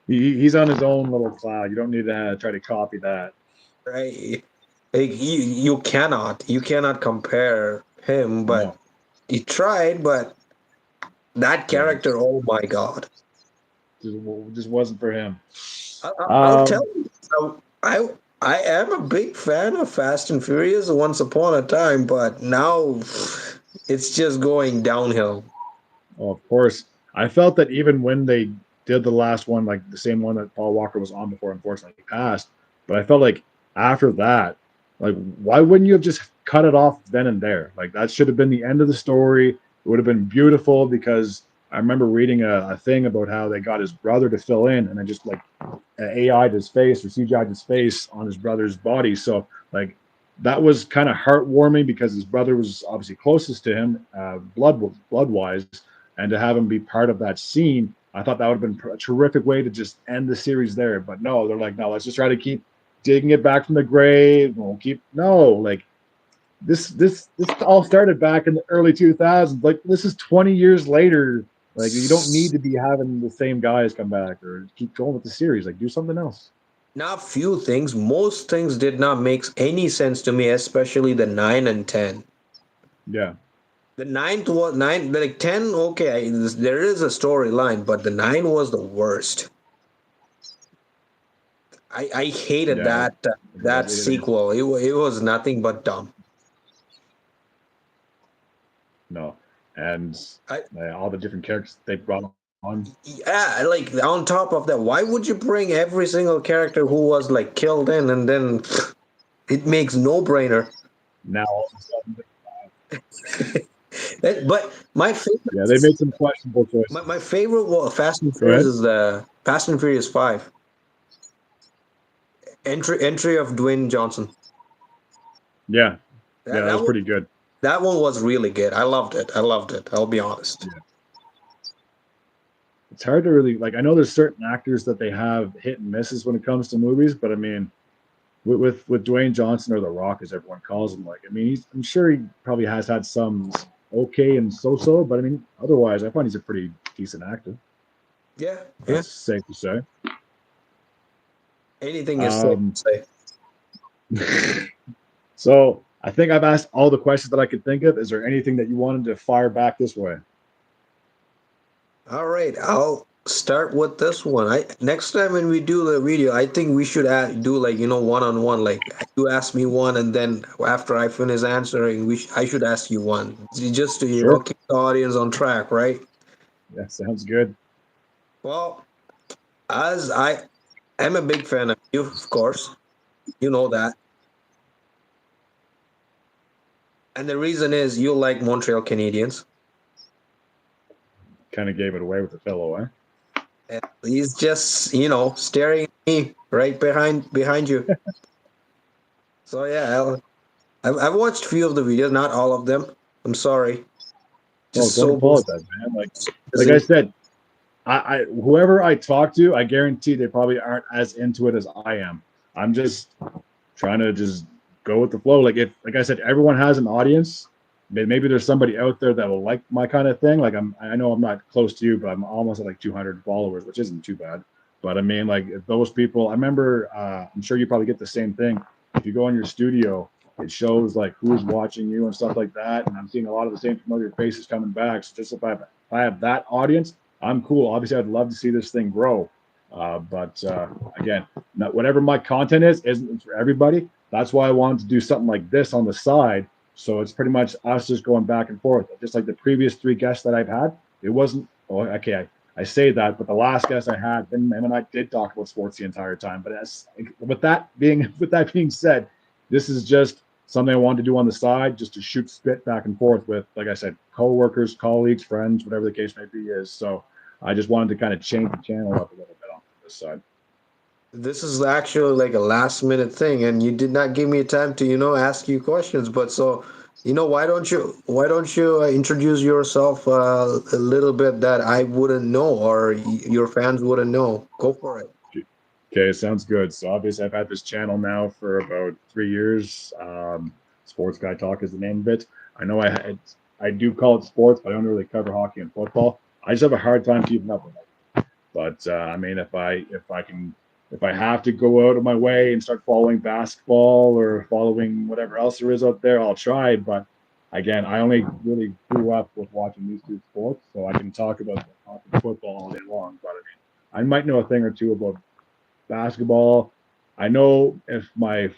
He's on his own little cloud. You don't need to try to copy that. right? Like, you cannot compare him. But No, he tried. But that yeah, character, oh my god. just wasn't for him. I'll tell Um, you. I am a big fan of Fast and Furious once upon a time, but now it's just going downhill. well, of course, I felt that even when they did the last one, like the same one that Paul Walker was on before, unfortunately he passed. But I felt like after that, like why wouldn't you have just cut it off then and there? Like that should have been the end of the story. It would have been beautiful because I remember reading a thing about how they got his brother to fill in, and then just like AI'd his face or CGI'd his face on his brother's body. So like that was kind of heartwarming because his brother was obviously closest to him, blood wise, and to have him be part of that scene, I thought that would have been a terrific way to just end the series there. But no, they're like, no, let's just try to keep digging it back from the grave. We'll keep no like this all started back in the early 2000s. Like this is 20 years later. Like you don't need to be having the same guys come back or keep going with the series. Like do something else. Not few things, most things did not make any sense to me, especially the 9 and 10. Yeah. The ninth was nine, like 10. Okay, there is a storyline, but the 9 was the worst. I hated Yeah. that sequel. It was nothing but dumb. No. And I all the different characters they brought on. Yeah, like on top of that, why would you bring every single character who was like killed in, and then it makes no brainer. Now all of a sudden, But my yeah, they favorite, made some questionable choices. my favorite Fast and Go Furious ahead. is the Fast and Furious 5 entry of Dwayne Johnson. Yeah. That Yeah, that that was one, pretty good. that one was really good. I loved it. I loved it. I'll be honest. Yeah. It's hard to really like I know there's certain actors that they have hit and misses when it comes to movies, but I mean with Dwayne Johnson or The Rock as everyone calls him, like I mean I'm sure he probably has had some okay and so, but I mean otherwise I find he's a pretty decent actor. Yeah, yeah. That's safe to say. Anything is safe Um, to so I think I've asked all the questions that I could think of. Is there anything that you wanted to fire back this way? say. All right, I'll start with this one. I Next time when we do the video, I think we should do like one on one. Like you ask me one, and then after I finish answering, I should ask you one, just to Sure. keep the audience on track, right? Yeah, sounds good. Well, as I am a big fan of you, of course, you know that, and the reason is you like Montreal Canadiens. Kind of gave it away with the fellow, eh? And he's just staring at me right behind you. So yeah, I've watched a few of the videos, not all of them. I'm sorry, Well, just don't so busy. apologize, man. Like I said, I whoever I talk to, I guarantee they probably aren't as into it as I am. I'm just trying to just go with the flow. Like if, like I said, everyone has an audience. Maybe there's somebody out there that will like my kind of thing. Like I know I'm not close to you, but I'm almost at like 200 followers, which isn't too bad. But I mean, like if those people, I remember, I'm sure you probably get the same thing. If you go in your studio, it shows like who's watching you and stuff like that. And I'm seeing a lot of the same familiar faces coming back. So just if I have that audience, I'm cool. Obviously, I'd love to see this thing grow. But again, whatever my content isn't for everybody. That's why I wanted to do something like this on the side. So it's pretty much us just going back and forth. Just like the previous 3 guests that I've had, it wasn't, oh, okay, I say that, but the last guest I had, him and I did talk about sports the entire time. But with that being said, this is just something I wanted to do on the side, just to shoot spit back and forth with, like I said, coworkers, colleagues, friends, whatever the case may be is. So I just wanted to kind of change the channel up a little bit on this side. This is actually like a last minute thing, and you did not give me time to ask you questions. But so why don't you introduce yourself a little bit that I wouldn't know or your fans wouldn't know? Go for it. Okay, sounds good. So obviously, I've had this channel now for about 3 years. Sports Guy Talk is the name of it. I know I do call it sports, but I don't really cover hockey and football. I just have a hard time keeping up with it. But I mean, if I have to go out of my way and start following basketball or following whatever else there is out there, I'll try. But again, I only really grew up with watching these 2 sports, so I can talk about hockey and football all day long. But I mean, I might know a thing or two about basketball. I know if my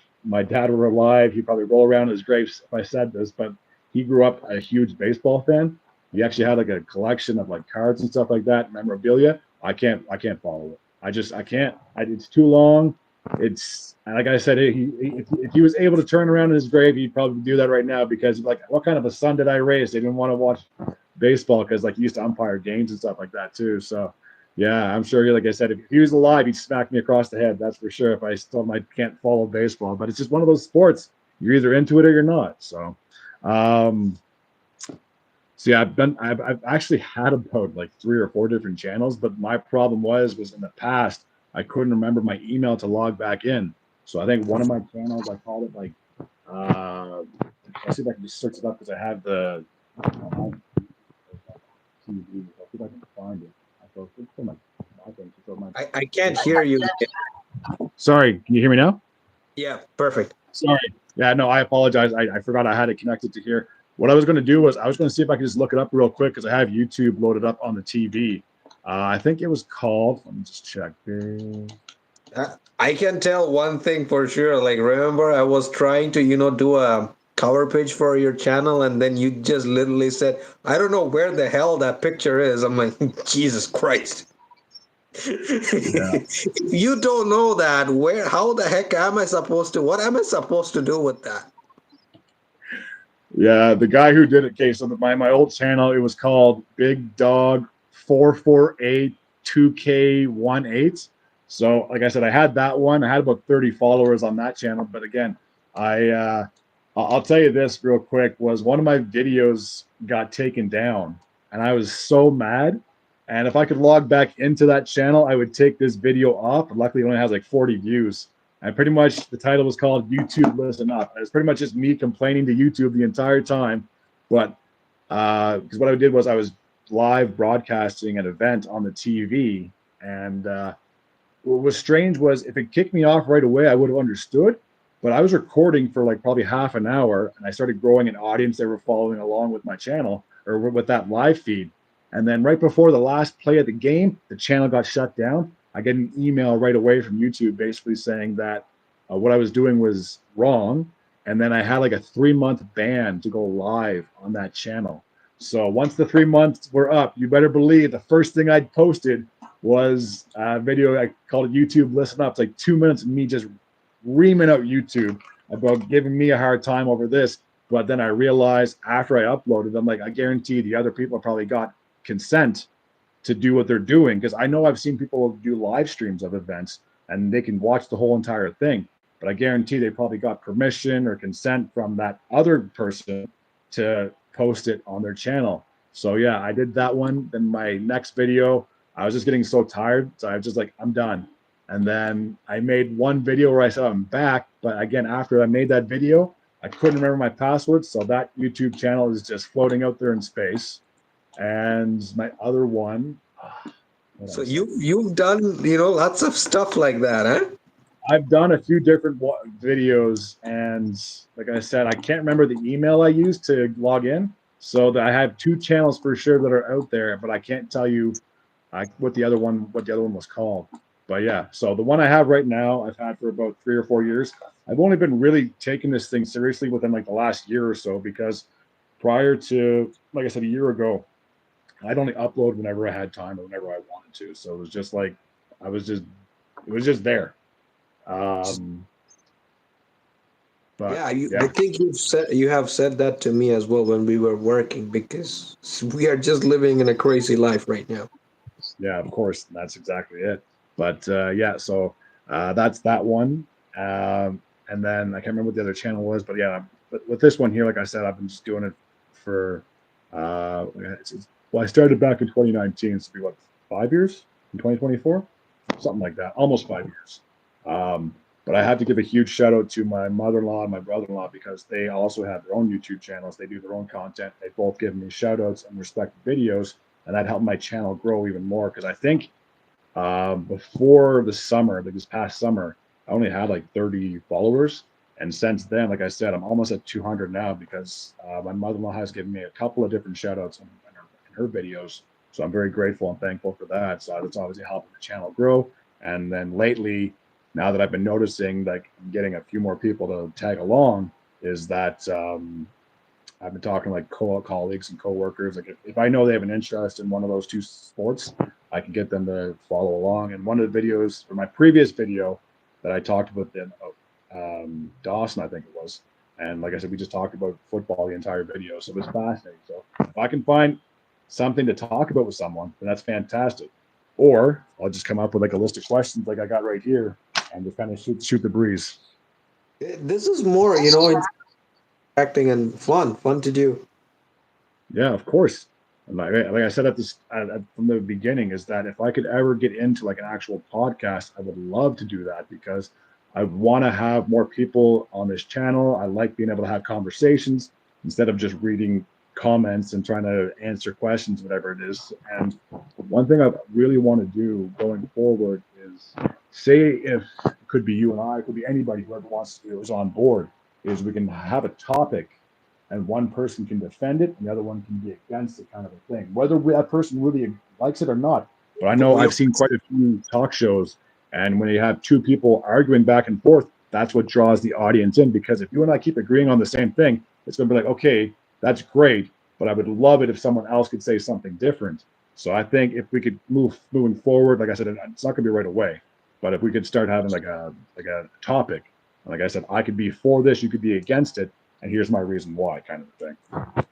dad were alive, he'd probably roll around in his grave if I said this, but he grew up a huge baseball fan. He actually had like a collection of like cards and stuff like that, memorabilia. I can't follow it. I can't. It's too long. It's like I said, if he was able to turn around in his grave, he'd probably do that right now because like, what kind of a son did I raise? They didn't want to watch baseball because like he used to umpire games and stuff like that too. So yeah, I'm sure. Like I said, if he was alive, he'd smack me across the head. That's for sure. If I told him I can't follow baseball, but it's just one of those sports. You're either into it or you're not. So, um, so yeah, I've actually had about like 3 or 4 different channels, but my problem was in the past I couldn't remember my email to log back in. So I think one of my channels I called it like let's see if I can just search it up because I have the TV. I'll see if I can find it. I can't hear you. Sorry, can you hear me now? Yeah, perfect. Sorry. Yeah, no, I apologize. I forgot I had it connected to here. What I was going to do was I was going to see if I could just look it up real quick because I have YouTube loaded up on the TV. I think it was called, let me just check. I can tell one thing for sure. Like, remember, I was trying to, do a cover page for your channel, and then you just literally said, I don't know where the hell that picture is. I'm like, Jesus Christ. Yeah. If you don't know that, how the heck am I supposed to, what am I supposed to do with that? Yeah, the guy who did it, okay, so my old channel, it was called Big Dog 448 2K18. So, like I said, I had that one. I had about 30 followers on that channel. But again, I'll tell you this real quick was one of my videos got taken down, and I was so mad. And if I could log back into that channel, I would take this video off. Luckily, it only has like 40 views. And pretty much the title was called YouTube Listen Up. And it's pretty much just me complaining to YouTube the entire time. But because what I did was I was live broadcasting an event on the TV. And what was strange was if it kicked me off right away, I would have understood. But I was recording for like probably half an hour and I started growing an audience that were following along with my channel or with that live feed. And then right before the last play of the game, the channel got shut down. I get an email right away from YouTube basically saying that what I was doing was wrong. And then I had like a 3-month ban to go live on that channel. So once the 3 months were up, you better believe the first thing I posted was a video I called YouTube Listen Up. It's like 2 minutes of me just reaming out YouTube about giving me a hard time over this. But then I realized after I uploaded, I'm like, I guarantee the other people probably got consent to do what they're doing because I know I've seen people do live streams of events and they can watch the whole entire thing, but I guarantee they probably got permission or consent from that other person to post it on their channel. So yeah, I did that one. Then my next video, I was just getting so tired, so I was just like, I'm done. And then I made one video where I said I'm back, but again, after I made that video, I couldn't remember my password, so that YouTube channel is just floating out there in space. And my other one, So you've done, lots of stuff like that, huh? I've done a few different videos, and like I said, I can't remember the email I used to log in. So that I have 2 channels for sure that are out there, but I can't tell you what the other one was called. But yeah, so the one I have right now, I've had for about 3 or 4 years. I've only been really taking this thing seriously within like the last year or so because prior to, like I said, a year ago, I'd only upload whenever I had time or whenever I wanted to. So it was just like it was just there. But Yeah, yeah, I think you have said that to me as well when we were working because we are just living in a crazy life right now. yeah, of course, that's exactly it. But yeah, so that's that one. And then I can't remember what the other channel was, but yeah, but with this one here, like I said, I've been just doing it for well, I started back in 2019, so it'll be what, 5 years in 2024, something like that, almost 5 years. But I have to give a huge shout out to my mother-in-law and my brother-in-law because they also have their own YouTube channels. They do their own content. They both give me shout outs and respected videos, and that helped my channel grow even more because I think before the summer, like this past summer, I only had like 30 followers. And since then, like I said, I'm almost at 200 now because my mother-in-law has given me a couple of different shout outs in her videos. So I'm very grateful and thankful for that. So that's obviously helping the channel grow. And then lately, now that I've been noticing, like I'm getting a few more people to tag along, is that I've been talking to like colleagues and coworkers. Like if I know they have an interest in one of those 2 sports, I can get them to follow along. And one of the videos for my previous video that I talked about them, Dawson, I think it was. And like I said, we just talked about football the entire video. So it was fascinating. So if I can find something to talk about with someone, then that's fantastic. Or I'll just come up with like a list of questions like I got right here and just kind of shoot the breeze. This is more, it's acting and fun to do. Yeah, of course. And like I said from the beginning, is that if I could ever get into like an actual podcast, I would love to do that because I want to have more people on this channel. I like being able to have conversations instead of just reading comments and trying to answer questions, whatever it is. And one thing I really want to do going forward is say if it could be you and I, it could be anybody, whoever wants to is on board, is we can have a topic and one person can defend it and the other one can be against it, kind of a thing, whether that person really likes it or not. But I know I've seen quite a few talk shows, and when you have two people arguing back and forth, that's what draws the audience in, because if you and I keep agreeing on the same thing, it's going to be like, okay, that's great, but I would love it if someone else could say something different. So I think if we could moving forward, like I said, it's not going to be right away, but if we could start having like a topic, like I said, I could be for this, you could be against it, and here's my reason why, kind of thing.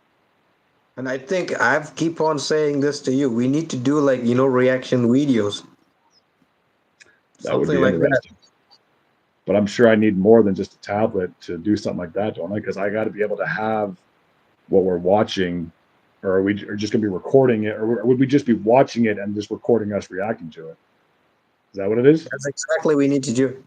And I think I've keep on saying this to you. We need to do like, reaction videos. That would Something be like that. interesting. But I'm sure I need more than just a tablet to do something like that, don't I? Because I got to be able to have what we're watching, or are we just going to be recording it, or would we just be watching it and just recording us reacting to it? Is that what it is? That's exactly what we need to do.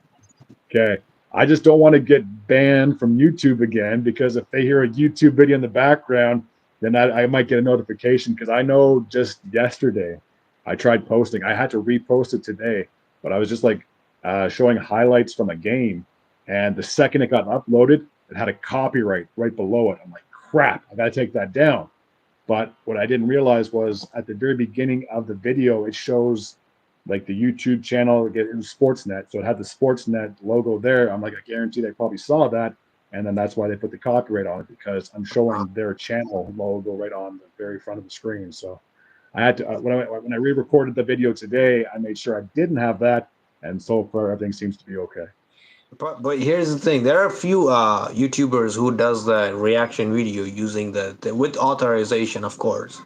Okay. I just don't want to get banned from YouTube again, because if they hear a YouTube video in the background, then I might get a notification, because I know just yesterday I tried posting. I had to repost it today, but I was just like showing highlights from a game, and the second it got uploaded, it had a copyright right below it. I'm like, crap, I got to take that down. But what I didn't realize was at the very beginning of the video, it shows like the YouTube channel, it was Sportsnet. So it had the Sportsnet logo there. I'm like, I guarantee they probably saw that. And then that's why they put the copyright on it, because I'm showing their channel logo right on the very front of the screen. So I had to, when I re-recorded the video today, I made sure I didn't have that. And so far, everything seems to be okay. But here's the thing: there are a few YouTubers who does the reaction video using the with authorization, of course.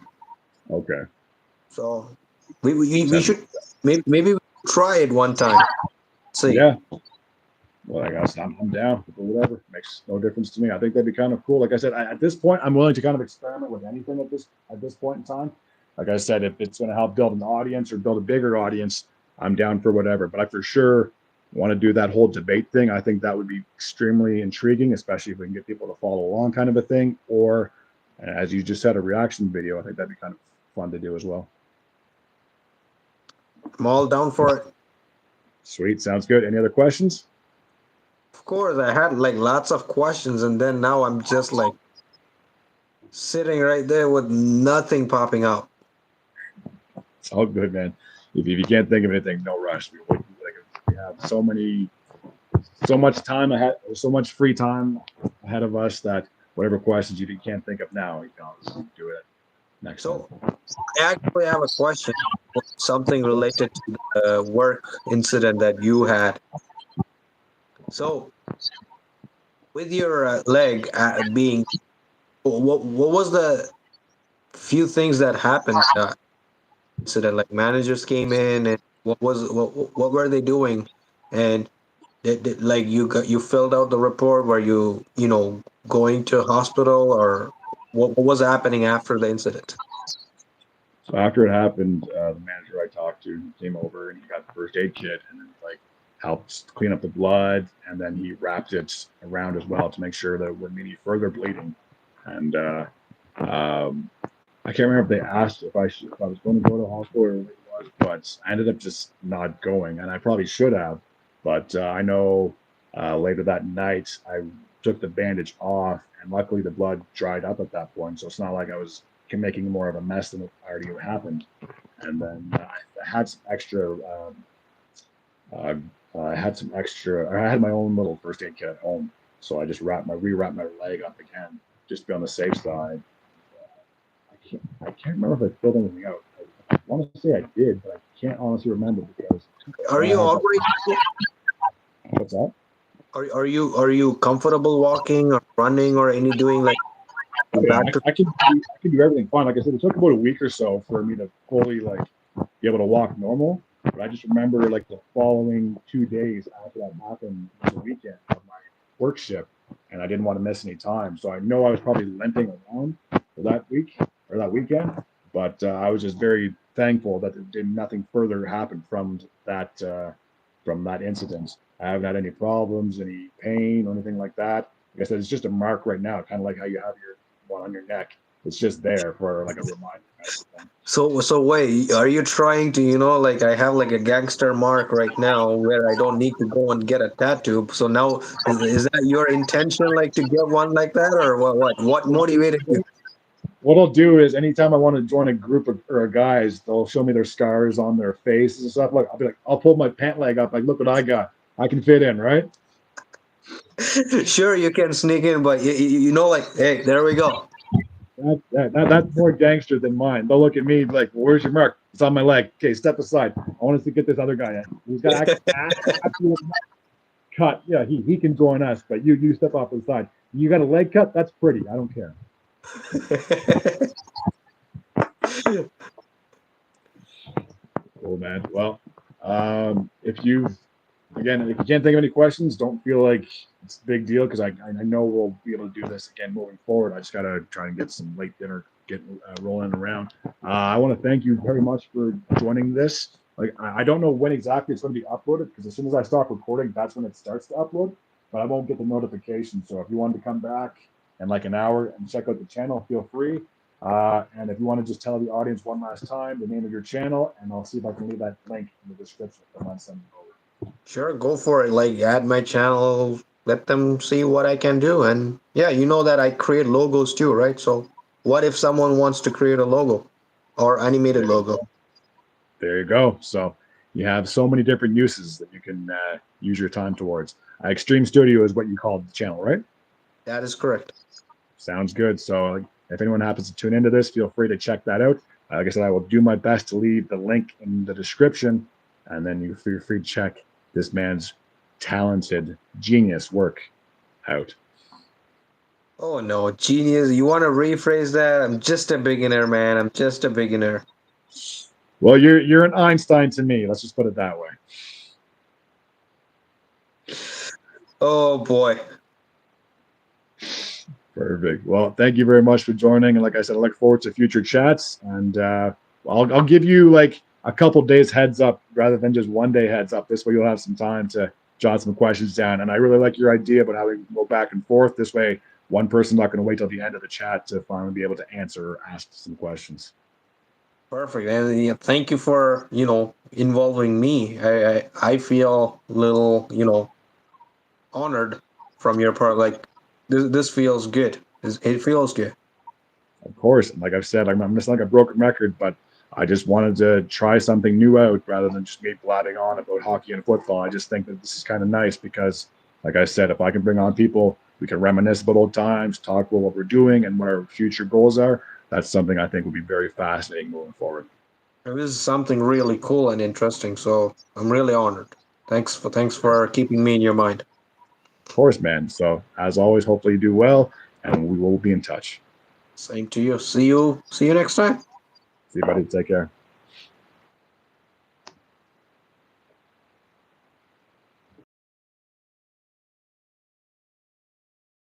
Okay. So we should maybe try it one time. See. Yeah. Well, I guess I'm down for whatever. Makes no difference to me. I think that'd be kind of cool. Like I said, at this point, I'm willing to kind of experiment with anything at this point in time. Like I said, if it's going to help build an audience or build a bigger audience, I'm down for whatever. But I for sure want to do that whole debate thing. I think that would be extremely intriguing, especially if we can get people to follow along, kind of a thing. Or, as you just said, a reaction video. I think that'd be kind of fun to do as well. I'm all down for it. Sweet, sounds good. Any other questions? Of course, I had like lots of questions, and then now I'm just like sitting right there with nothing popping out. It's all good, man. If you can't think of anything, no rush. We have so much time ahead, so much free time ahead of us that whatever questions you can't think of now, you can always do it next time. I actually have a question, something related to the work incident that you had. So, with your leg being, what was the few things that happened? Incident, like managers came in, and what were they doing? And like you filled out the report. Were you going to hospital, or what was happening after the incident? So after it happened, the manager I talked to came over and he got the first aid kit and then like helped clean up the blood, and then he wrapped it around as well to make sure that there wouldn't be any further bleeding. And I can't remember if they asked if I was going to go to the hospital or what it was, but I ended up just not going, and I probably should have. But I know later that night I took the bandage off, and luckily the blood dried up at that point, so it's not like I was making more of a mess than it already happened. And then I had some extra. I had my own little first aid kit at home, so I just rewrapped my leg up again, just to be on the safe side. I can't remember if I filled anything out. I want to say I did, but I can't honestly remember because. Are you all right? What's that? Are you comfortable walking or running or any doing like? Oh, yeah, back to. I can do everything fine. Like I said, it took about a week or so for me to fully like be able to walk normal. But I just remember like the following 2 days after that happened was the weekend of my work shift, and I didn't want to miss any time. So I know I was probably limping around for that week or that weekend, but I was just very thankful that nothing further happened from that incident. I haven't had any problems, any pain, or anything like that. Like I said, it's just a mark right now, kind of like how you have your one on your neck. It's just there for like a reminder. Kind of thing. So wait, are you trying to, like I have like a gangster mark right now where I don't need to go and get a tattoo. So now is that your intention, like to get one like that, or what motivated you? What I'll do is anytime I want to join a group of or guys, they'll show me their scars on their faces and stuff. Like I'll be like, I'll pull my pant leg up, like, look what I got. I can fit in, right? Sure, you can sneak in, but like, hey, there we go. That's more gangster than mine. They'll look at me like, well, "Where's your mark? It's on my leg." Okay, step aside. I want us to get this other guy in. He's got actual cut. Yeah, he can join us, but you step off to the side. You got a leg cut? That's pretty. I don't care. Cool, man. Well, if you again, if you can't think of any questions, don't feel like it's a big deal because I know we'll be able to do this again moving forward. I just got to try and get some late dinner getting rolling around. I want to thank you very much for joining this. Like I don't know when exactly it's going to be uploaded because as soon as I stop recording, that's when it starts to upload. But I won't get the notification. So if you wanted to come back in like an hour and check out the channel, feel free. And if you want to just tell the audience one last time the name of your channel, and I'll see if I can leave that link in the description if I want to send it over. Sure, go for it. Like, add my channel, let them see what I can do. And yeah, you know that I create logos too, right? So what if someone wants to create a logo or animated There you logo? go. There you go. So you have so many different uses that you can use your time towards. Extreme Studio is what you called the channel, right? That is correct. Sounds good. So if anyone happens to tune into this, feel free to check that out. Like I said, I will do my best to leave the link in the description, and then you feel free to check this man's talented genius work out. Oh no, genius. You want to rephrase that? I'm just a beginner, man. I'm just a beginner. Well, you're an Einstein to me. Let's just put it that way. Oh boy. Perfect. Well, thank you very much for joining. And like I said, I look forward to future chats. And I'll give you like a couple days heads up rather than just 1 day heads up. This way you'll have some time to jot some questions down. And I really like your idea about how we can go back and forth. This way, one person's not going to wait till the end of the chat to finally be able to answer or ask some questions. Perfect. And yeah, thank you for, involving me. I feel a little, honored from your part. Like this feels good. It feels good. Of course, and like I've said, I'm just like a broken record, but I just wanted to try something new out rather than just me blabbing on about hockey and football. I just think that this is kind of nice because, like I said, if I can bring on people, we can reminisce about old times, talk about what we're doing and what our future goals are. That's something I think will be very fascinating moving forward. This is something really cool and interesting. So I'm really honored. Thanks for keeping me in your mind. Of course, man. So as always, hopefully you do well, and we will be in touch. Same to you. See you next time. See you, buddy. Take care.